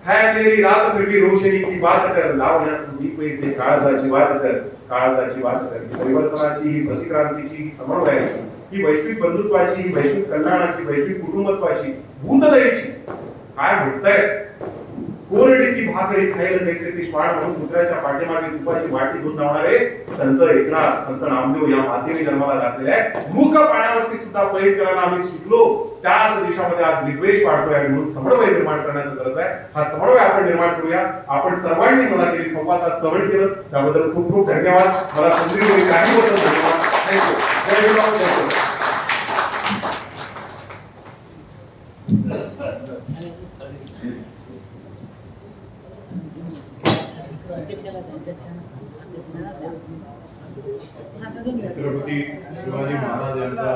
है अंधेरी रात में रोशनी की बात कर, लावण्यात दीप येते काळजाची वाट कर, काळजाची वाट कर. परिवर्तनाची, ही प्रतिक्रांतीची, ही समन्वयाची, ही वैश्विक बंधुत्वाची, ही वैश्विक कल्याणाची, वैश्विक कुटुंबत्वाची, भूतदयेची काय म्हणताय. कोरडीची भाकरी खायला कैसे ती श्वान म्हणून कुत्र्याच्या पाठीमागे तुपाची वाटी घेऊन जाणारे संत एकनाथ, संत नामदेव या मातेने जन्माला घातलेले आहे. मुख पाण्यावरती सुद्धा पैल करायला आम्ही शिकलो. त्याच देशामध्ये आज विद्वेष वाढतोय आणि म्हणून समन्वय निर्माण करण्याची गरज आहे. हा समन्वय आपण निर्माण करूया. आपण सर्वांनी मला केली संवादात सहभागी केलं त्याबद्दल खूप खूप धन्यवाद. मला संधी दिली त्याबद्दल धन्यवाद. थँक्यू. जय हिंद. छत्रपती शिवाजी महाराज यांचा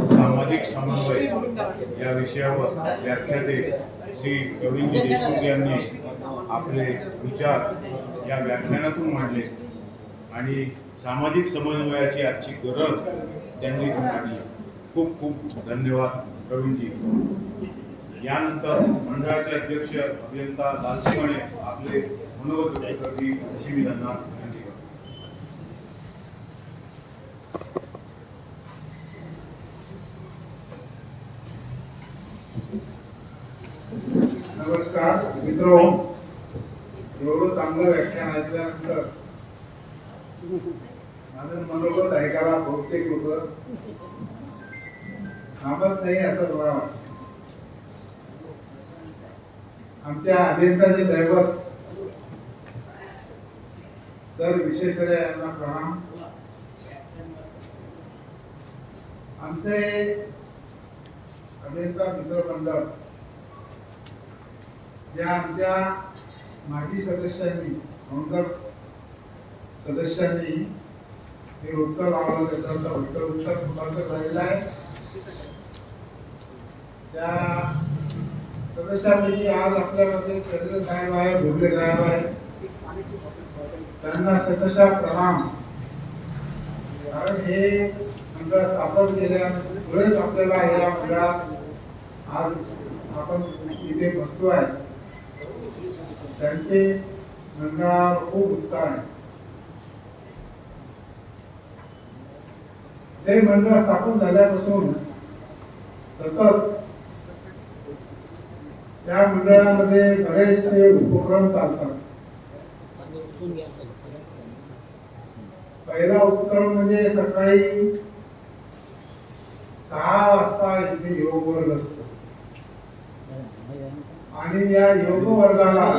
सामाजिक समन्वय या विषयावर व्याख्याते श्री रवींद्र देशमुख यांनी आपले विचार या व्याख्यानातून मांडले आणि सामाजिक समन्वयाची आजची गरज त्यांनी मांडली. खूप खूप धन्यवाद रवींद्रजी. यानंतर मंडळाचे अध्यक्ष अभियंता लालसिंगणे आपले मनोगत व्यक्त करतील अशी मी त्यांना विनंती करतो. नमस्कार मित्रो, एवढं चांगलं व्याख्यान ऐकल्यानंतर माझं मनोगत ऐकायला बहुतेक लोक थांबत नाही असं मला वाटतं. आमच्या अभियंताचे दैवत सर विश्वेश्वरय्या यांना प्रणाम. आमचे अभियंता मित्रमंडळ या आमच्या माजी सदस्यांनी, काउंटर सदस्यांनी हे उत्तर लावलं, त्याचा उत्तर मुलाखत झालेला आहे. त्या सदस्यांपैकी आज आपल्यामध्ये कर्जत साहेब आहे, भोगले साहेब आहे, त्यांना शतशः प्रणाम. कारण हे मंडळ स्थापन केल्यामुळेच आपल्याला या मंडळात आज आपण इथे बसतो आहे. त्यांचे मंडळावर खूप उत्साह आहे. हे मंडळ स्थापन झाल्यापासून सतत त्या मंडळामध्ये बरेचसे उपक्रम चालतात. पहिला उपक्रम म्हणजे सकाळी 6 वाजता इथे योग वर्ग असतो आणि या योग वर्गाला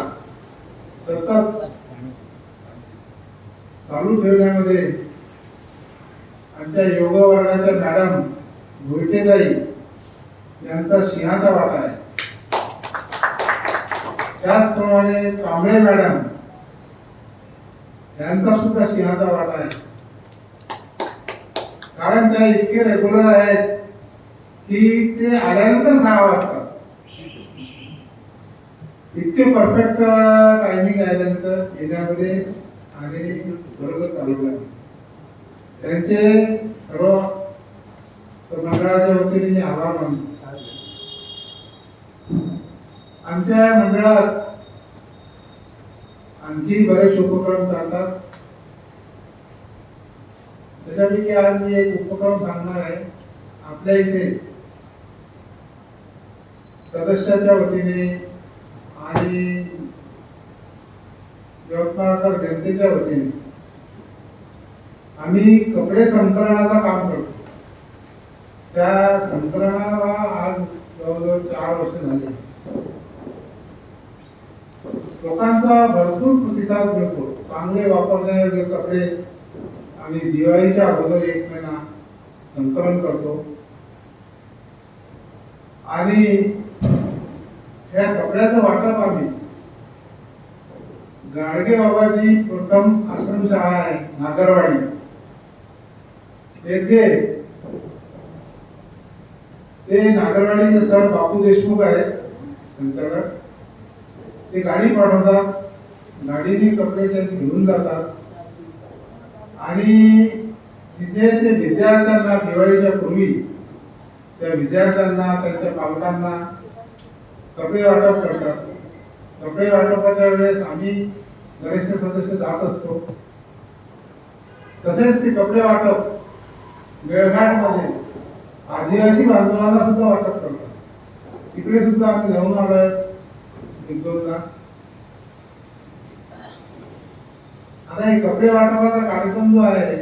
सतत चालू ठेवण्यामध्ये आमच्या योग वर्गाच्या मॅडम भोईटेताई यांचा सिंहाचा वाटा आहे. त्याचप्रमाणे कांबळे मॅडम यांचा सुद्धा सिंहाचा वाटा आहे. कारण त्या इतके रेग्युलर आहेत की ते आल्यानंतर 6 वाजता इतके परफेक्ट टायमिंग आहे त्यांचं येण्यामध्ये आणि वर्ग चालू आहे. त्यांचे सर्व मंडळाच्या वतीने मी आभार मानतो. आमच्या मंडळात आणखी बरेच उपक्रम चालतात. त्याच्यापैकी आज मी एक उपक्रम सांगणार आहे. आपल्या इथे सदस्याच्या वतीने आणि यवतमाळकर जनतेच्या वतीने आम्ही कपडे संकलनाचं काम करतो. त्या संकलनाला आज जवळजवळ 4 वर्ष झाली. लोकांचा भरपूर प्रतिसाद मिळतो. चांगले वापरण्यायोग्य कपडे आम्ही दिवाळीच्या अगोदर 1 महिना संकलन करतो. आणि या कपड्याचं वाटप आम्ही गाडगे बाबाची प्रथम आश्रमशाळा आहे नागरवाडी येथे, ते नागरवाडीचे सर बापू देशमुख आहेत अंतर्गत, ते गाडी पाठवतात, गाडीने कपडे ते घेऊन जातात आणि तिथे ते विद्यार्थ्यांना दिवाळीच्या पूर्वी त्या विद्यार्थ्यांना त्यांच्या पालकांना कपडे वाटप करतात. कपडे वाटपाच्या वेळेस आम्ही बरेचसे सदस्य जात असतो. तसेच ते कपडे वाटप मेळघाट मध्ये आदिवासी बांधवांना सुद्धा वाटप करतात. तिकडे सुद्धा आम्ही जाऊन आलोय एक दोनदा. आता हे कपडे वाटपाचा कार्यक्रम जो आहे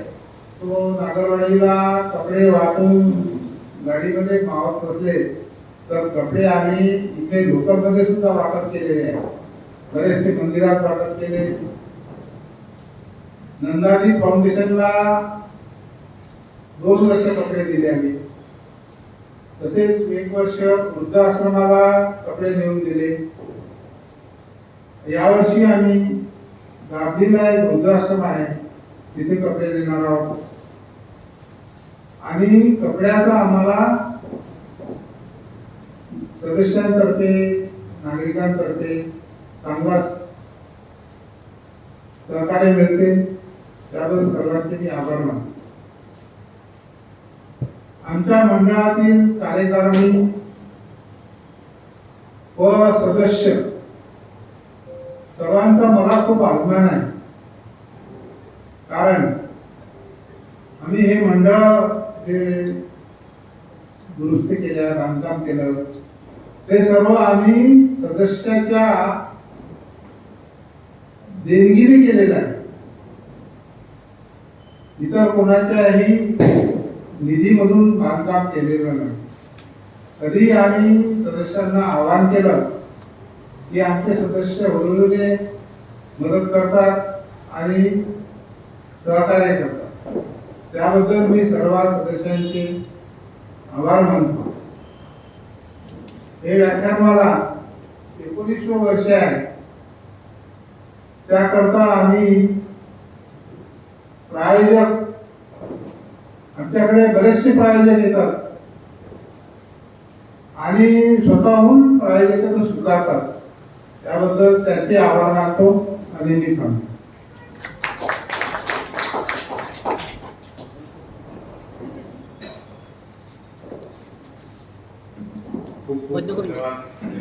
तो नागरवाडीला कपडे वाटून गाडीमध्ये मावत नसले तर कपडे आम्ही इथे लोकलमध्ये सुद्धा वाटप केलेले आहे. बरेचसे मंदिरात वाटप केले. नंदादीप फाउंडेशनला 2 वर्ष कपडे दिले आम्ही. तसेच 1 वर्ष वृद्धाश्रमाला कपडे नेऊन दिले. यावर्षी आम्ही दाबलीला एक वृद्धाश्रम आहे तिथे कपडे देणार आहोत. आणि कपड्याचा आम्हाला सदस्यांतर्फे नागरिकांतर्फे चांगला सहकार्य मिळते. त्याबद्दल सर्वांचे मी आभार मानतो. आमच्या मंडळातील कार्यकारिणी व सदस्य सर्वांचा मला खूप अभिमान आहे. कारण आम्ही हे मंडळ जे दुरुस्ती केल्या, बांधकाम केलं, ते सर्व आम्ही सदस्याच्या देणगीने केलेलं आहे. इतर कोणाच्याही निधीमधून बांधकाम केलेलं नाही. कधी आम्ही सदस्यांना आवाहन केलं की आमचे सदस्य हळूहळूने मदत करतात आणि सहकार्य करतात. त्याबद्दल मी सर्व सदस्यांचे आभार मानतो. हे व्याख्यानमाला 19वे वर्ष आहे. त्याकरता आम्ही प्रायोजक, आमच्याकडे बरेचसे प्रायोजक येतात आणि स्वतःहून प्रायोजकत्व स्वीकारतात. त्याबद्दल त्यांचे आभार मानतो आणि मी थांबतो. खूप खूप धन्यवाद.